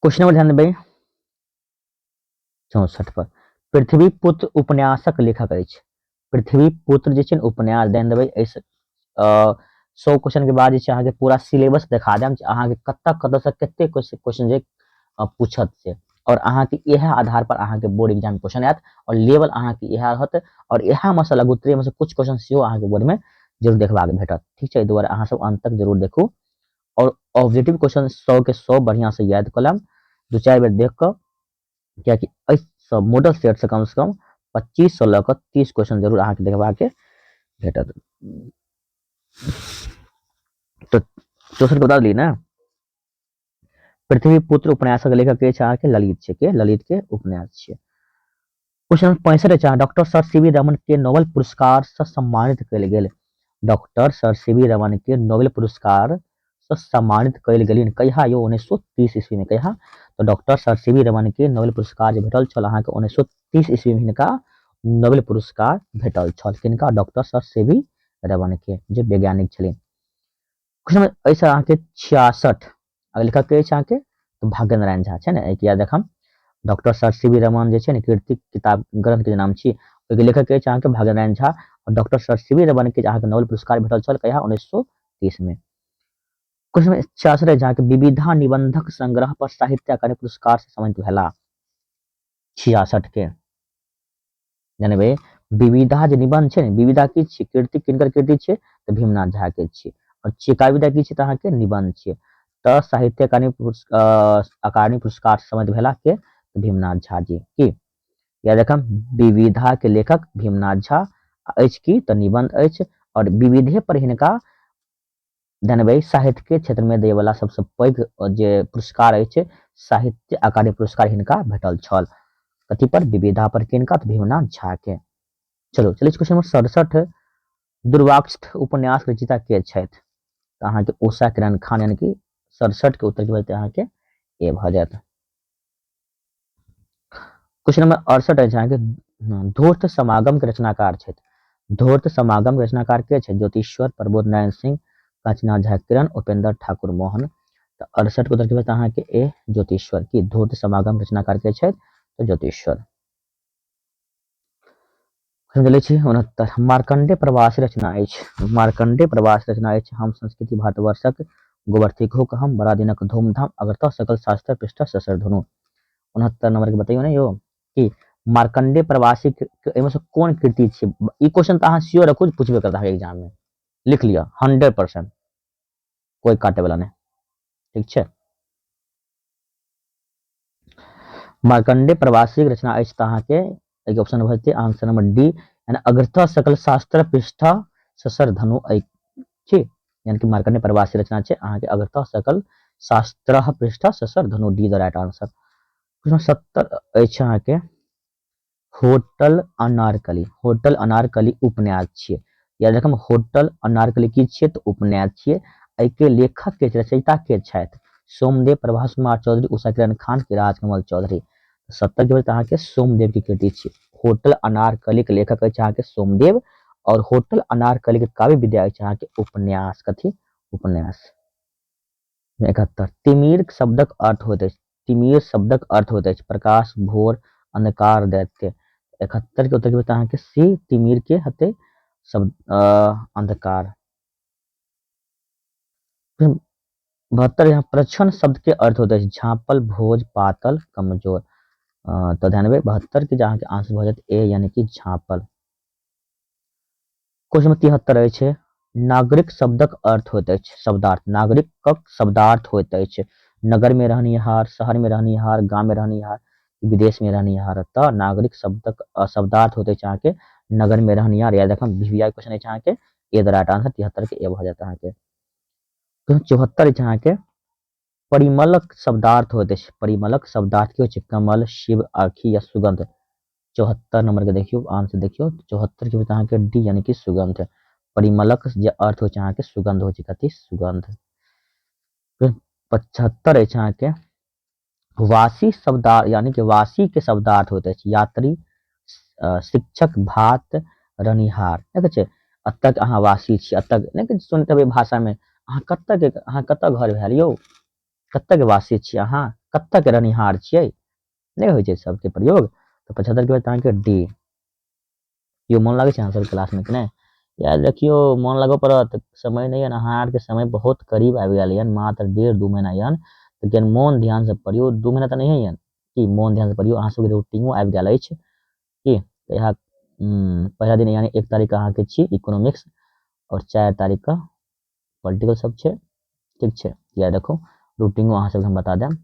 क्वेश्चन नंबर ध्यान देबै 64 पर। पृथ्वी पुत्र उपन्यासक लेखक अछि। पृथ्वी पुत्र जे छै ने उपन्यास ध्यान देबै। 100 क्वेश्चन के बाद जे छै अहाँ के पूरा सिलेबस देखा देम अहाँ के कतऽ से कते क्वेश्चन जे पूछत से। और अहाँ के इहे आधार पर अहाँ के बोर्ड एग्जाम क्वेश्चन आयत और लेवल अहाँ के इहे रहत। और इहे में से लघुत्तरीय में से कुछ क्वेश्चन सेहो अहाँ के बोर्ड में जरूर देखबा के भेटत। ठीक छै। दुआरे अहाँ सब अंत तक जरूर देखू और ऑब्जेक्टिव क्वेश्चन 100 के 100 बढ़िया से याद कर लेम। 2-4 बेर देख कर क्या कि सब मॉडल सेट से कम 25 से लऽ 30 क्वेश्चन जरूर अहाँ के देखबा के भेटत। तो दोसर बता दी ना पृथ्वी पुत्र उपन्यासक लेखक के छै अहाँ के ललित छै। के ललित के उपन्यास छै। क्वेश्चन 65 है डॉक्टर सर सीवी रमन के नोबेल पुरस्कार से सम्मानित कयल गेल। डॉक्टर सर सीवी रमन के नोबेल पुरस्कार से सम्मानित कयल गेलिन कहिया यो 1930 ईस्वी में। कहिया तो डॉक्टर सर सीवी रमन के नोबेल पुरस्कार जे भेटल छल अहाँ के 1930 ईस्वी में हिनका नोबेल पुरस्कार भेटल छल। किनका डॉक्टर सर सीवी रमन के जे वैज्ञानिक छलिन। क्वेश्चन ऐसे अहाँ के 66 लेखक के छै अहाँ के तो भाग्य नारायण झा छै ने। एक याद रखम डॉक्टर सर सीवी रमन जे छै ने कीर्ति किताब ग्रंथ के नाम छी ओके लेखक के छै अहाँ के भाग्य नारायण झा और डॉक्टर सर सीवी रमन के अहाँ के नोबेल पुरस्कार भेटल छल कहिया 1930 में। क्वेश्चन 66 जहाँ के विविधा निबंधक संग्रह पर साहित्य अकादमी पुरस्कार से सम्मानित भेला। 66 के जानबे विविधा जे निबंध छै ने विविधा की छी कीर्ति किनकर कीर्ति छै तो भीमनाथ झा के छी और चिकाविदा की छी त अहाँ के निबंध छी। त साहित्य अकादमी पुरस्कार से सम्मानित भेला के भीमनाथ झा जी की याद रखम विविधा के लेखक भीमनाथ झा अछि की तो निबंध अछि और विविधे पर हिनका जानबे साहित्य के क्षेत्र में दे वाला सबसे पैघ जे पुरस्कार अछि साहित्य अकादमी पुरस्कार हिनका भेटल छल। कथी पर विविधा पर किनका तो भीमनाथ झा के। चलो चलिए क्वेश्चन नंबर 67 दुर्वाक्ष उपन्यास रचिता के छथि तो अहाँ के उषा किरण खान यानी कि 67 के उत्तर के बजते अहाँ के ए भ जायत। क्वेश्चन नंबर 68 है अहाँ के धूर्त समागम के रचनाकार छथि। धूर्त समागम के रचनाकार के छै ज्योतिश्वर, प्रबोध नारायण सिंह, कांचीनाथ झा किरण, उपेंद्र ठाकुर मोहन। तो 68 के उत्तर के बजते अहाँ के ए ज्योतिश्वर की धूर्त समागम के रचनाकार के छथि तो ज्योतिश्वर। चलै छी 69 मार्कंडे प्रवासी रचना अछि। मार्कंडे प्रवासी रचना अछि हम संस्कृति भारतवर्षक गोवर्ती घोक हम बड़ा दिनक धूमधाम अग्रता सकल शास्त्र पृष्ठ ससर धुनु। 69 नंबर के बताइयो ना यो कि मार्कंडे प्रवासी एमे से कोन कृति छै। ई क्वेश्चन त अहाँ श्योर रखू पूछबे करता है एग्जाम में लिख लिया 100% कोई काटे वाला नहीं। ठीक छै। मार्कंडे प्रवासी रचना अछि त अहाँ के ऑप्शन भजते आंसर नंबर डी यानी अग्रतः सकल शास्त्र पृष्ठा ससर धनु ठीक यानी कि मार्कंडेय प्रवासी रचना छै अहाँ के अग्रतः सकल शास्त्र पृष्ठा ससर धनु D the right answer. Question 70 अछि अहाँ के होटल अनारकली उपन्यास छियै याद रखब होटल अनारकली की छियै तऽ उपन्यास छियै एके लेखक के रचयिता के छथि सोमदेव प्रभास कुमार चौधरी उषा किरण खान के राजकमल चौधरी 70 के अहाँ के सोमदेव की कृति छियै होटल अनारकली के लेखक अछि अहाँ के सोमदेव और होटल अनारकली के काव्य विद्या अछि अहाँ के उपन्यास कथी उपन्यास। 71 तिमिर शब्दक अर्थ होइत अछि तिमिर शब्दक अर्थ होइत अछि प्रकाश भोर अंधकार दैत्य 71 के उत्तर के अहाँ के सी तिमिर के हते शब्द अंधकार। 72 यहाँ प्रछन्न शब्द के अर्थ होता है झांपल भोज पातल कमजोर तो ध्यान देबै 72 के जहाँ के आंसर हो जाए ए यानी कि झांपल। क्वेश्चन 73 अछि नागरिक शब्दक अर्थ होइत अछि शब्दार्थ नागरिकक शब्दार्थ होइत अछि नगर में रहनिहार शहर में रहनिहार गांव में रहनिहार विदेश में रहनिहार तऽ नागरिक शब्दक शब्दार्थ होइत अछि अहाँ के नगर में रहनिहार याद रखब वीवीआई क्वेश्चन अछि अहाँ के ए द राइट आंसर 73 के ए भ जाएत अहाँ के। 74 अछि अहाँ के परिमलक शब्दार्थ होइत अछि परिमलक शब्दार्थ की होइ छै कमल शिव आखी या सुगंध 74 नंबर के देखियो आंसर देखियो 74 के अहाँ के डी यानी कि सुगंध परिमलक जे अर्थ होइ छै अहाँ के सुगंध होइ छै कथी सुगंध। 75 अछि अहाँ के वासी शब्दार्थ यानी कि वासी के शब्दार्थ होइत अछि यात्री शिक्षक भात रहनिहार देखे छै अतक अहाँ वासी छी अतक नहीं सुनते हुए भाषा में अहाँ कतऽ घर भेल यौ कतऽ के वासी छी अहाँ कतऽ के रहनिहार छियै नहीं होइ छै सबके प्रयोग तो 75 के बाद अहाँ के डी यो मन लागे छै अहाँ सब क्लास में कि नहीं याद रखियो मन लगो पड़त समय नहीं है अहाँ के समय बहुत करीब आबि गेल यन मात्र 1.5-2 महीना यन लेकिन मन ध्यान से पढ़ियो 2 महीना तऽ नहीं यन कि मन ध्यान से पढ़ियो अहाँ सब के रूटीनो आबि गेल अछि कि यहाँ पहला दिन यानी 1 तारीख अहाँ के छी इकोनॉमिक्स और 4 तारीख का पॉलिटिकल सब छै ठीक छै याद रखो रूटीनो अहाँ सब हम बता देम।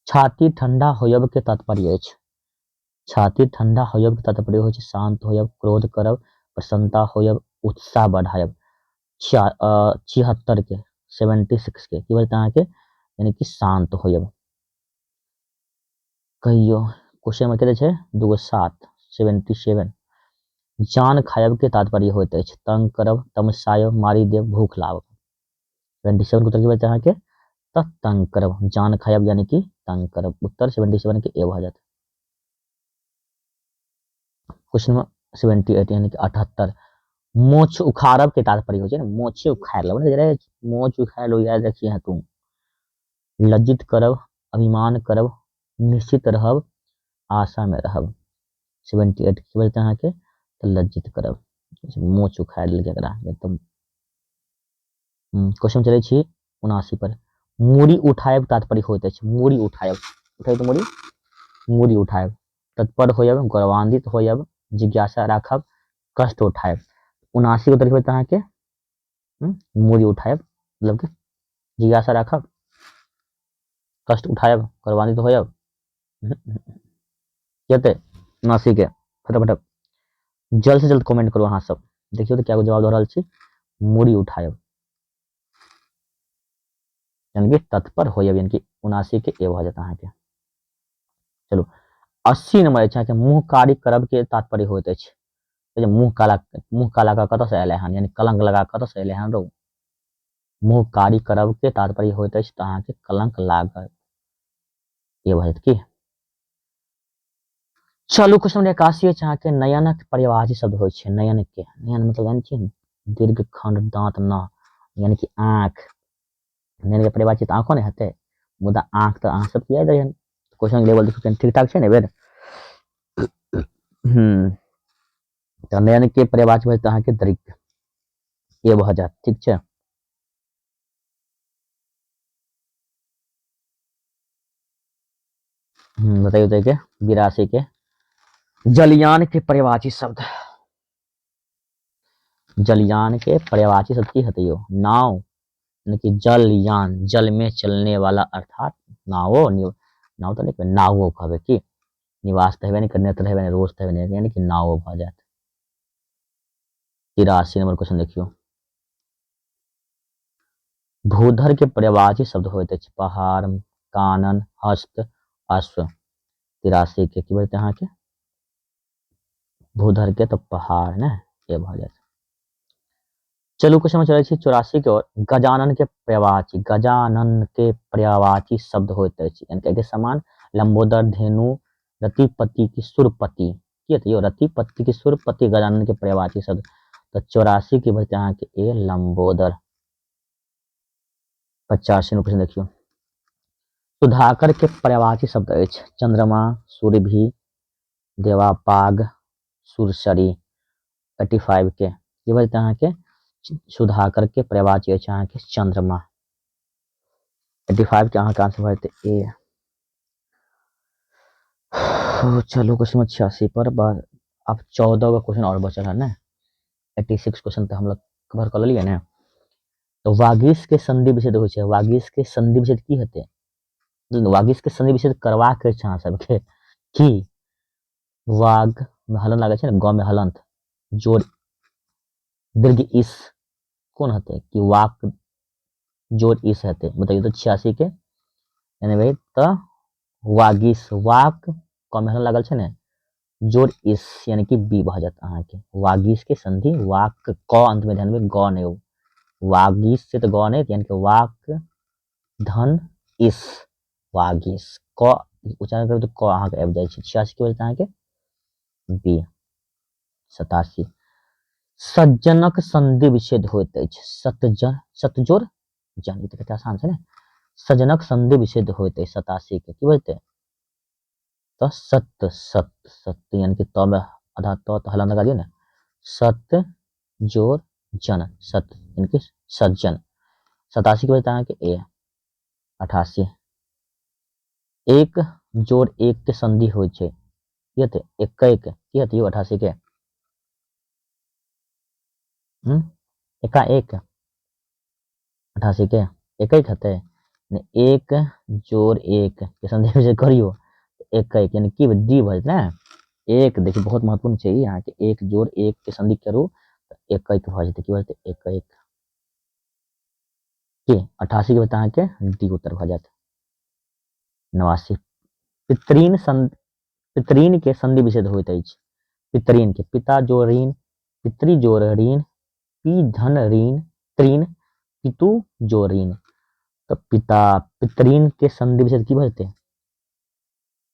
छाती ठंडा होयब के तात्पर्य अछि छाती ठंडा होयब के तात्पर्य होइ छै शांत होयब क्रोध करब प्रसन्नता होयब उत्साह बढ़ायब 76 के 76 के की बोलते अहाँ के यानी कि शांत होयब कहियो क्वेश्चन में कते छै 2-7 77 जान खायब के तात्पर्य होइत अछि तंग करब तमसायब मारी देब भूख लागब 77 के उत्तर की बोलते अहाँ के तंग करब जान खायब यानी कि तंग करब उत्तर 77 के ए भ जाएत। क्वेश्चन 78 यानी कि 78 मोछ उखाड़ब के तात्पर्य हो छै मोछे उखाड़ लब रे मोछ उखाड़ लो याद रखिए हैं तुम लज्जित करब अभिमान करब निश्चित रहब आशा में रहब 78 की बोलते अहाँ के लज्जित करब मोछ उखाड़ लेल एकरा एकदम। क्वेश्चन चलै छी 79 पर मूड़ी उठायब तात्पर्य होइत अछि मूड़ी उठायब उठायब तो मूड़ी उठायब तत्पर होयब गौरवान्वित होयब जिज्ञासा राखब कष्ट उठायब 79 उत्तर होइत अहाँ के मूड़ी उठायब मतलब कि जिज्ञासा राखब कष्ट उठायब गौरवान्वित होयब कहते 79 के फटाफट जल्द से जल्द कमेंट करो अहाँ सब देखियो तो क्या जवाब दऽ रहल छी मूड़ी उठायब यानी कि तत्पर होयब यानी कि 79 के ए भ जाएत अहाँ के। चलो 80 नंबर अछि अहाँ के मुंह कारी करब के तात्पर्य होइत अछि मुंह काला का कतऽ से एले हन यानी कलंक लगा कतऽ से एले हन रौ मुंह कारी करब के तात्पर्य होइत अछि तऽ अहाँ के कलंक लागत ए भ जाएत की। चलू क्वेश्चन 81 अछि अहाँ के नयनक पर्यायवाची शब्द होइ छै नयन के नयन मतलब जानै छियै दीर्घ खंड दांत न यानी कि आंख नयन के पर्यायवाची तऽ आंखों ने हेतै मुदा आंख तऽ अहाँ सब के याद रहन क्वेश्चन लेवल देखियो ठीक ठाक छै ने बेर तऽ नयन के पर्यायवाची होइत अहाँ के दीर्घ ए भ जाएत ठीक छै। बताइए के 82 के जलयान के पर्यायवाची शब्द जलयान के पर्यायवाची शब्द की हेतै यो नाव यानी कि जलयान जल में चलने वाला अर्थात नावो नाव तो नहीं नावो कहबे की निवास तो हेबे नहीं करने तो हेबे नहीं रोज तो हेबे नहीं यानी कि नावो भ जाएत। 83 नंबर क्वेश्चन देखियो। भूधर के पर्यायवाची शब्द होते अछि पहाड़, कानन, हस्त, अश्व। 83 के की बोलते हैं यहाँ के भूधर के तो पहाड़ ना ये भऽ जायत। चलू क्वेश्चन में चले 84 के ओर। गजानन के पर्यायवाची, गजानन के पर्यायवाची शब्द होते अछि यानी के समान लंबोदर, धेनु, रतिपति की सुरपति की होती है रतिपति की सुरपति गजानन के पर्यायवाची शब्द। तो 84 की बचते यहाँ के ए लंबोदर। 85 में क्वेश्चन देखियो। सुधाकर के पर्यायवाची शब्द अछि चंद्रमा, सूर्यभी, देवापाग, सुरसरी। 85 के ये बचते यहाँ के सुधाकर के पर्यायवाची अछि यहाँ के चंद्रमा। 85 के यहाँ का आंसर बढ़ते ए। चलो क्वेश्चन 86 पर बाद अब 14 का क्वेश्चन और बचा है ना। 86 क्वेश्चन तो हम लोग कवर कर लिया ना। तो वागीश के संधि विच्छेद होइ छै। वागीश के संधि विच्छेद की हेतै वागीश के संधि विच्छेद करवा के छै अहाँ सबके की वाग में हलन लागे छै ना ग में हलंत जोड़ दीर्घ इस कोन हेतै कि वाक जोड़ इस हेतै बताइए तो 86 के यानी भाई तो वागीश वाक क में हलन लागल छै ना जोड़ इस यानी कि बी भऽ जात अहाँ के वागीश के संधि वाक क अंत में ध्यान में ग नहीं हो वागीश से तो ग नहीं यानी कि वाक धन इस वागीश क उच्चारण करू तो क अहाँ के आबि जाइ छै 86 के वजह अहाँ के बी। 87 सज्जनक संधि विच्छेद होइत अछि सतजोर जन ई तो कते आसान छै ने सज्जनक संधि विच्छेद होइत अछि 87 के की बोलते तो सत्य सत्य सत्य यानी कि तो में आधा तो हलन लगा दियो ना सत्य जोर जन सत्य यानी कि सज्जन। 87 के वजह अहाँ के ए। 88 एक जोड़ एक के संधि होइ छै की हेतै एक की हेतै 88 के एकाएक 88 के एक हेतै एक जोड़ एक के संधि जे करियो एक यानी कि डी भऽ जेतै ना एक देखिए बहुत महत्वपूर्ण छै यहाँ के एक जोड़ एक के संधि करू तो एक भऽ जेतै की भऽ जेतै एक के 88 के बता के डी उत्तर भऽ जात। 89 पितरीन के संधि विच्छेद होइत अछि पितरीन के पिता जोड़ ऋण पितरी जोड़ ऋण पी धन ऋण त्रीन पितु जोड़ ऋण तो पिता पितरीन के संधि विच्छेद की भऽ जेतै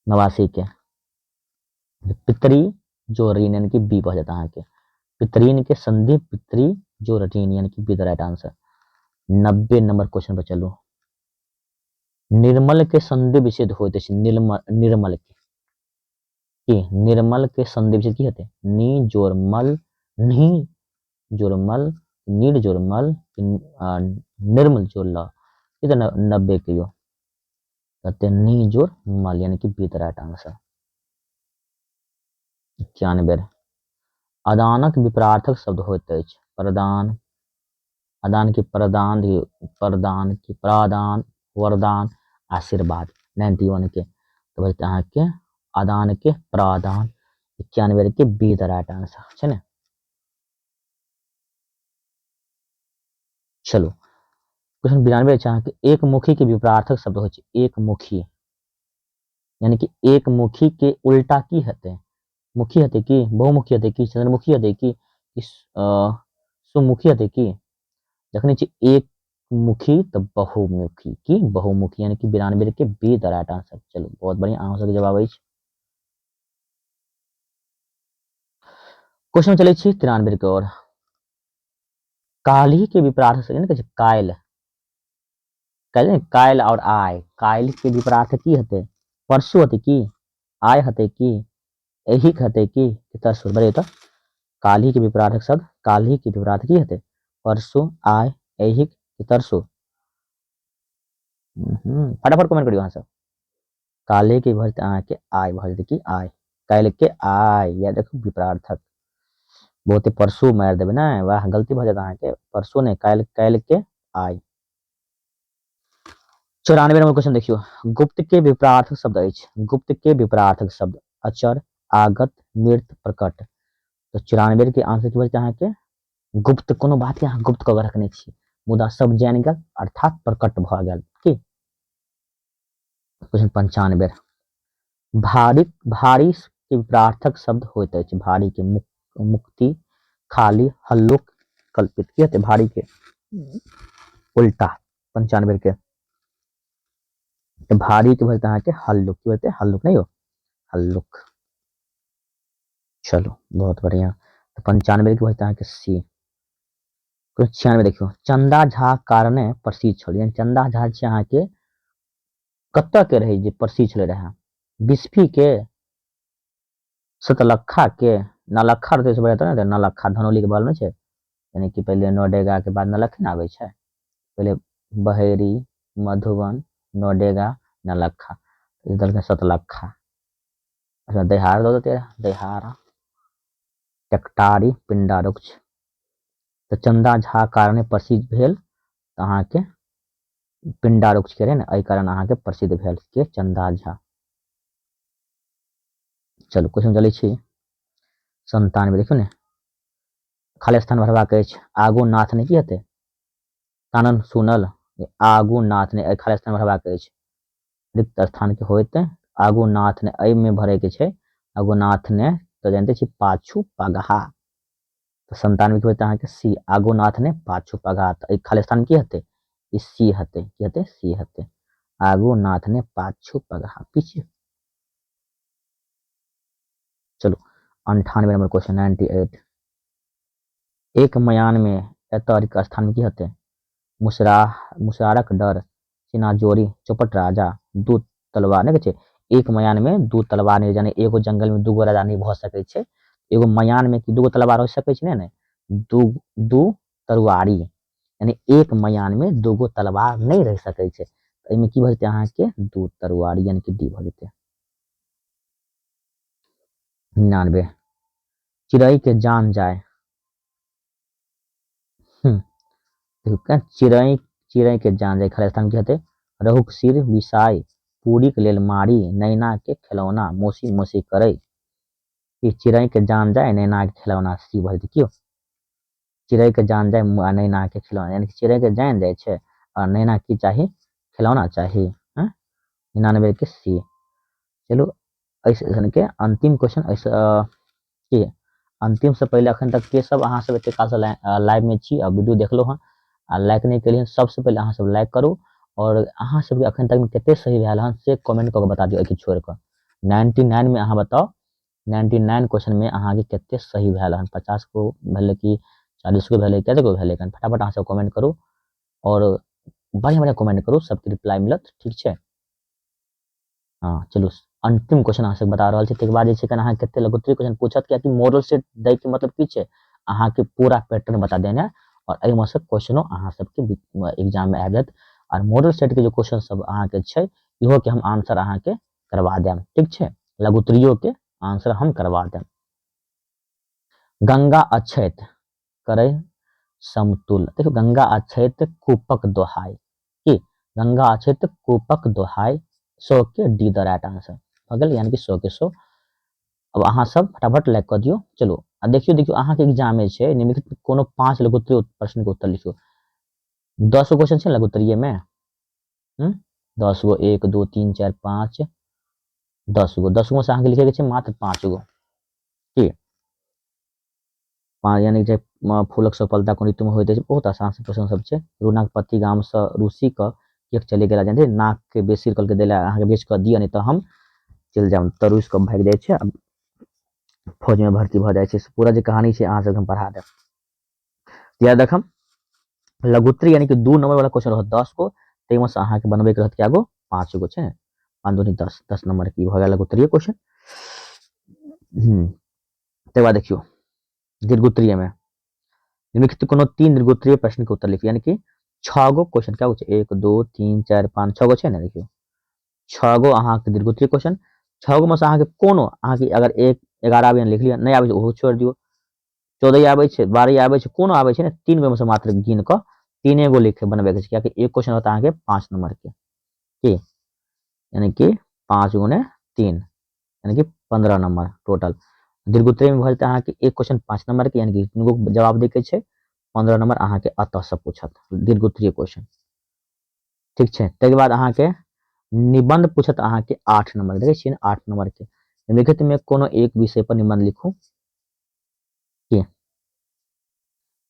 89 के पितरी जोड़ ऋण यानी कि बी भऽ जाता अहाँ के पितरीन के संधि पितरी जोड़ ऋण यानी कि be the right answer. 90 number question पर चलू। निर्मल के संधि विच्छेद होइत अछि निर्मल के संधि विच्छेद की हेतै नी जोड़ मल नी जोड़ मल नीड जोड़ मल निर्मल जोड़ ल ई तो 90 के यो कहते नी जोड़ मल यानी कि बी द राइट आंसर। 91 अदानक विपरार्थक शब्द होइत अछि प्रदान अदान की प्रदान की प्रादान वरदान आशीर्वाद 91 के तो बोलते अहाँ के अदान के प्रादान 91 के बी द राइट आंसर छै ने। चलो क्वेश्चन 92 छै अहाँ के एक मुखी के विपरार्थक शब्द होइ छै एक मुखी यानी कि एक मुखी के उल्टा की हेतै मुखी हेतै कि बहुमुखी हेतै कि चंद्रमुखी हेतै कि सुमुखी हेतै कि जखन छै एक मुखी तो बहुमुखी की बहुमुखी यानी कि 92 के बी द राइट आंसर। चलो बहुत बढ़िया अहाँ सबके जवाब अछि। क्वेश्चन चलै छी 93 के ओर। काल्हि के विपरार्थ यानी कि काल्हि काल्हि और आइ काल्हि के विपरार्थ की हेतै परसू हेतै कि आइ हेतै कि एहि हेतै कि तरसू बड़े तो काल्हि के विपरार्थक शब्द काल्हि के विपरार्थ की हेतै परसू आइ एहि तरसू फटाफट कमेंट करियो अहाँ सब काल्हि के भऽ जेतै अहाँ के आइ भऽ जेतै कि आइ काल्हि के आइ या देखो विपरार्थक बहुते परसू मारि देबै ना वाह गलती भऽ जायत अहाँ के परसू नहीं काल्हि के आइ। 94 नंबर क्वेश्चन देखियो गुप्त के विपरार्थक शब्द अछि गुप्त के विपरार्थक शब्द अचर आगत मृत प्रकट तो 94 के आंसर की बचता है के गुप्त कोनो बात के अहाँ गुप्त कऽ के रखने छी, मुदा सब जानि गेल अर्थात प्रकट भऽ गेल। की क्वेश्चन 95 भारी भारी के प्रार्थक शब्द होइत अछि, भारी के मुक्ति, खाली, हल्लुक, कल्पित। की हेतै भारी के उल्टा 95 के भारी के भरते अहाँके हल्लुक, की होते हल्लुक नहीं हो, हल्लुक। चलो बहुत बढ़िया। तो 95 के भरते अहाँके सी। 96 देखियो चंदा झा कारणे प्रसिद्ध छल, यानी चंदा झा छै अहाँके कतऽ के रही जे प्रसिद्ध छलै रहे, बिस्फी के, सतलखा के, नलखा रहते से बड़ा ना नलखा धनौली के बगल में छै, यानी कि पहले नोडेगा के बाद नलखा आबै छै, पहले बहेरी, मधुबन, नोडेगा, नलखा, इस दल में सतलखा। अच्छा दहार दो देते, दहार, टकटारी, पिंडारुक्ष। तो चंदा झा कारणे प्रसिद्ध भेल, अहाँके पिंडारुक्ष के रहे ने, एहि कारण अहाँके प्रसिद्ध भेल के चंदा झा। चलू क्वेश्चन चलै छी 97 देखियो ने, खाली स्थान भरबाक अछि, आगू नाथ ने की हेतै, कानन सुनल, आगू नाथ ने खाली स्थान भरबाक अछि, रिक्त स्थान के होते, आगू नाथ ने एहि में भरे के छै, आगू नाथ ने तो जानते छी पाछू पगहा। तो 97 के होते अहाँके सी, आगू नाथ ने पाछू पगहा, तो खाली स्थान की हेतै, ई सी हेतै, की हेतै सी हेतै, आगू नाथ ने पाछू पगहा, पीछे। चलो 98 नंबर क्वेश्चन 98 एक मयान में एतरिक स्थान में की हेतै, मुसरारक डर, चिनाजोरी, चौपट राजा, दू तलवार नहीं छै, एक मयान में दू तलवार नहीं, यानी एगो जंगल में दूगो राजा नहीं भऽ सकै छै, एगो मयान में कि दूगो तलवार हो सकै छै ने, दू तलवारी, यानी एक मयान में दूगो तलवार नहीं रह सकै छै, एहिमे की भऽ जेतै अहाँके दू तलवारी, यानी कि डी भऽ जेतै। 99 चिड़ै के जान जाय, चिड़ै चिड़ै के जान जाय, खाली स्थान की हेतै, रहुक सिर बिसाय, पूरीक लेल मारी, नैना के खिलौना, मौसी मौसी करै, ई चिड़ै के जान जाय, नैना के खिलौना, सी भऽ जेतै। क्यों चिड़ै के जान जाय आ नैना के खिलौना, यानी कि चिड़ै के जान जाय छै और नैना की चाही, खिलौना चाही। 99 के सी। चलो ऐसे के अंतिम क्वेश्चन की अंतिम से पहले अखन तक के सब अहाँ सब एते काल से लाइव में छी आ वीडियो देखलो हँ आ लाइक नहीं केलिए, सबसे पहले अहाँ सब लाइक करू, और अहाँ सबके अखन तक में कते सही भेल हन से कमेंट कऽ के बता दियौ, एके छोड़ कऽ 99 में अहाँ बताओ 99 क्वेश्चन में अहाँ के कते सही भेल हन, 50 को भेलै कि 40 को भेलै, कते को भेलै, फटाफट अहाँ सब कमेंट करू और बढ़िया बढ़िया कमेंट करू, सबके रिप्लाई मिलत, ठीक छै। हाँ चलू अंतिम क्वेश्चन अहाँ सब बता रहल छी, तकर बाद जे छै कि अहाँ कते लगोतरी क्वेश्चन पूछत, कियाकि मॉडल सेट दै के मतलब की छै, अहाँ के पूरा पैटर्न बता देना, और एहि में से क्वेश्चनो अहाँ सबके एग्जाम में आबि जायत, और मॉडल सेट के जो क्वेश्चन सब अहाँ के छै, इहो के हम आंसर अहाँ के करवा देम, ठीक छै, लगोतरियो के आंसर हम करवा देम। गंगा अछैत करे समतुल, देखो गंगा अछैत कूपक दोहाई, की गंगा अछैत कूपक दोहाई, 100 के डी द राइट आंसर भऽ गेल, यानी कि 100 के 100। अब अहाँ सब फटाफट लाइक कऽ दियौ। चलो आ देखियो देखियो अहाँ के एग्जाम में छै निम्नलिखित कोनो 5 लघुत्तरीय प्रश्न के उत्तर लिखियो, 10 गो क्वेश्चन छै लघुत्तरीय में, 10 गो 1 2 3 4 5 10 गो, 10 गो से अहाँ के लिखे के छै मात्र 5 गो, की यानी जे फूलक सफलता कोन ऋतु में होइत अछि, बहुत आसान से प्रश्न सब छै। रूनाक पति गाम से रूसी क एक चले गेला, जानते नाक के बेसी कहल के देला, अहाँ के बेच कऽ दिया, नहीं तो हम चल जाम, तो रूस के भाग जाय छै, फौज में भर्ती भऽ जाय छै, पूरा जे कहानी छै अहाँ सब हम पढ़ा देब। याद रखम लघुत्तरी यानी कि 2 नंबर वाला क्वेश्चन रहत 10 गो, ताहिमे से अहाँ के बनबे के रहत कएगो 5 गो छै, 5 दूनी 10, 10 नंबर की भऽ गेल लघुत्तरीय क्वेश्चन। तकर बाद देखियो दीर्घोत्तरीय में निम्नलिखित कोनो 3 दीर्घोत्तरीय प्रश्न के उत्तर लिखियो, यानी कि 6 गो क्वेश्चन क्या छै, 1 2 3 4 5 6 गो छै ने, देखियो 6 गो अहाँ के दीर्घोत्तरीय क्वेश्चन, 6 गो में से अहाँ के कोनो अहाँ के अगर 1 11 आबै लिख लिया, नहीं आबै छै ओहो छोड़ दियो, 14 आबै छै 12 आबै छै, कोनो आबै छै ने 3 गो में से मात्र गिन कऽ 3 गो लिख बनबे के छै, कियाकि एक क्वेश्चन होता है अहाँ के 5 नंबर के, की यानी कि 5 गुने 3 यानी कि 15 नंबर टोटल। दीर्घोत्तरीय में भऽ जेतै अहाँ के एक क्वेश्चन 5 नंबर के, यानी कि 3 गो जवाब दे के छै, 15 नंबर अहाँके अतः से पूछत दीर्घ उत्तरीय क्वेश्चन, ठीक छै। ताहिके बाद अहाँके निबंध पूछत अहाँके 8 नंबर, देखै छियै 8 नंबर के निम्नलिखित में कोनो एक विषय पर निबंध लिखू, के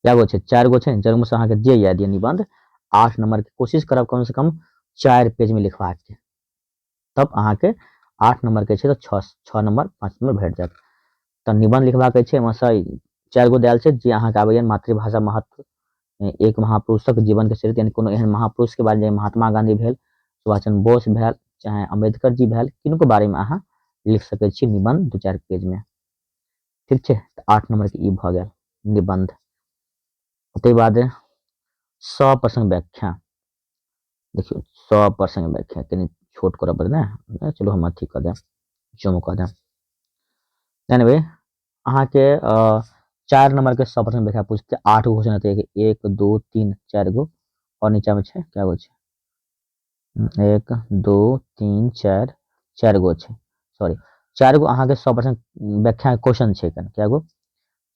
क्या गो छै 4 गो छै, 4 में से अहाँके जे याद ये निबंध 8 नंबर के कोशिश करब कम से कम 4 पेज में लिखबाक के, तब अहाँके 8 नंबर के छै तो 6 नंबर 5 नंबर भेट जायत। तऽ निबंध लिखबाक छै, एहिमे से 4 गो देल छै जे अहाँके आबैए मातृभाषा महत्व, एक महापुरुषक जीवन के चरित्र, यानी कोनो एहन महापुरुष के बारे में महात्मा गांधी भेल, सुभाष चंद्र बोस भेल, चाहे अम्बेडकर जी भेल, किनको बारे में अहाँ लिख सकै छी निबंध 2-4 पेज में, ठीक छै। 8 नंबर के ई भऽ गेल निबंध। ताहिके बाद सप्रसंग व्याख्या, देखियो सप्रसंग व्याख्या कनी छोट करऽ पड़त ने, चलो हम अथी कऽ देब, जूम कऽ देब, जानबै अहाँके 4 नंबर के सप्रसंग व्याख्या पूछते 8 गो क्वेश्चन रहते, 1 2 3 4 गो, और नीचा में छै क्या गो छै 1 2 3 4 4 गो छै, सॉरी 4 गो अहाँके सप्रसंग व्याख्या क्वेश्चन छै, क्या गो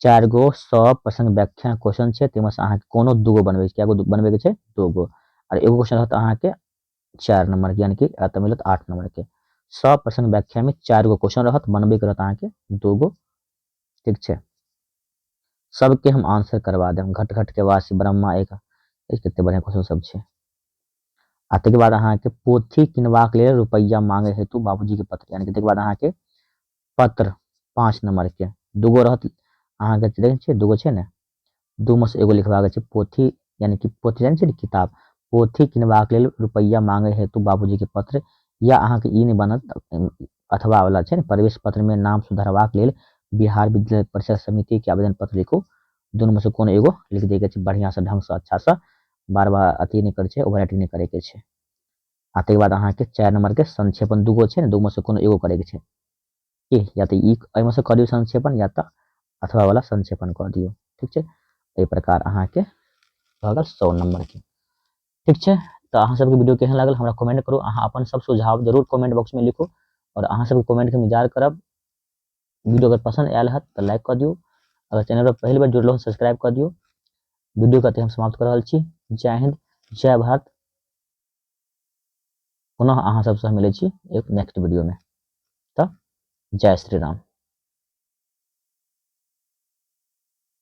4 गो सप्रसंग व्याख्या क्वेश्चन छै, ताहिमे से अहाँके कोनो 2 गो बनबै, क्या गो बनबै के छै 2 गो, और एगो क्वेश्चन रहत अहाँके 4 नंबर के, यानी कि तऽ मिलत 8 नंबर के। सप्रसंग व्याख्या में 4 गो क्वेश्चन रहत, बनबै के रहत अहाँके 2 गो, ठीक छै। सबके हम आंसर करवा देम, घट घट के वासी ब्रह्मा एक, कते बढ़िया क्वेश्चन सब छै। आ ताहिके बाद अहाँके पोथी किनबाक लेल रुपैया मांगे हेतु बाबूजी के पत्र, यानी कि ताहिके बाद अहाँके पत्र 5 नंबर के 2 गो रहत अहाँके, देखै छियै 2 गो छै ने, 2 में से एगो लिखबाक छै पोथी, यानी कि पोथी जानै छियै किताब, पोथी किनबाक लेल रुपैया मांगे हेतु बाबूजी के पत्र, या अहाँके ई नहि बनत अथवा वाला छै ने प्रवेश पत्र में नाम सुधारबाक लेल बिहार विद्यालय परीक्षा समिति के आवेदन पत्र लिखू, दोनों में से कोनो एगो लिख दै के छै बढ़िया से ढंग से अच्छा से, बार बार अथी नहीं करे छै, ओवर राइटिंग नहीं करे के छै। आ ताहिके बाद अहाँके 4 नंबर के संक्षेपण 2 गो छै ने, 2 में से कोनो एगो करे के छै, कि या तो ई एहिमे से कऽ दियौ संक्षेपण, या तो अथवा वाला संक्षेपण कऽ दियौ, ठीक छै। एहि प्रकार अहाँके भऽ गेल 100 नंबर के, ठीक छै। तऽ अहाँ सबके वीडियो केहन लागल हमरा कमेंट करू, अहाँ अपन सब सुझाव जरूर कमेंट बॉक्स में लिखू, और अहाँ सबके कमेंट के इंतजार करब। वीडियो अगर पसंद आयल है तो लाइक कर दियौ, अगर चैनल पर पहली बार जुड़ल हो सब्सक्राइब कर दियौ। वीडियो के हम समाप्त कर रहल छी, जय हिंद जय भारत, पुनः अहाँ सबसे मिलै छी एक नेक्स्ट वीडियो में, तऽ जय श्री राम।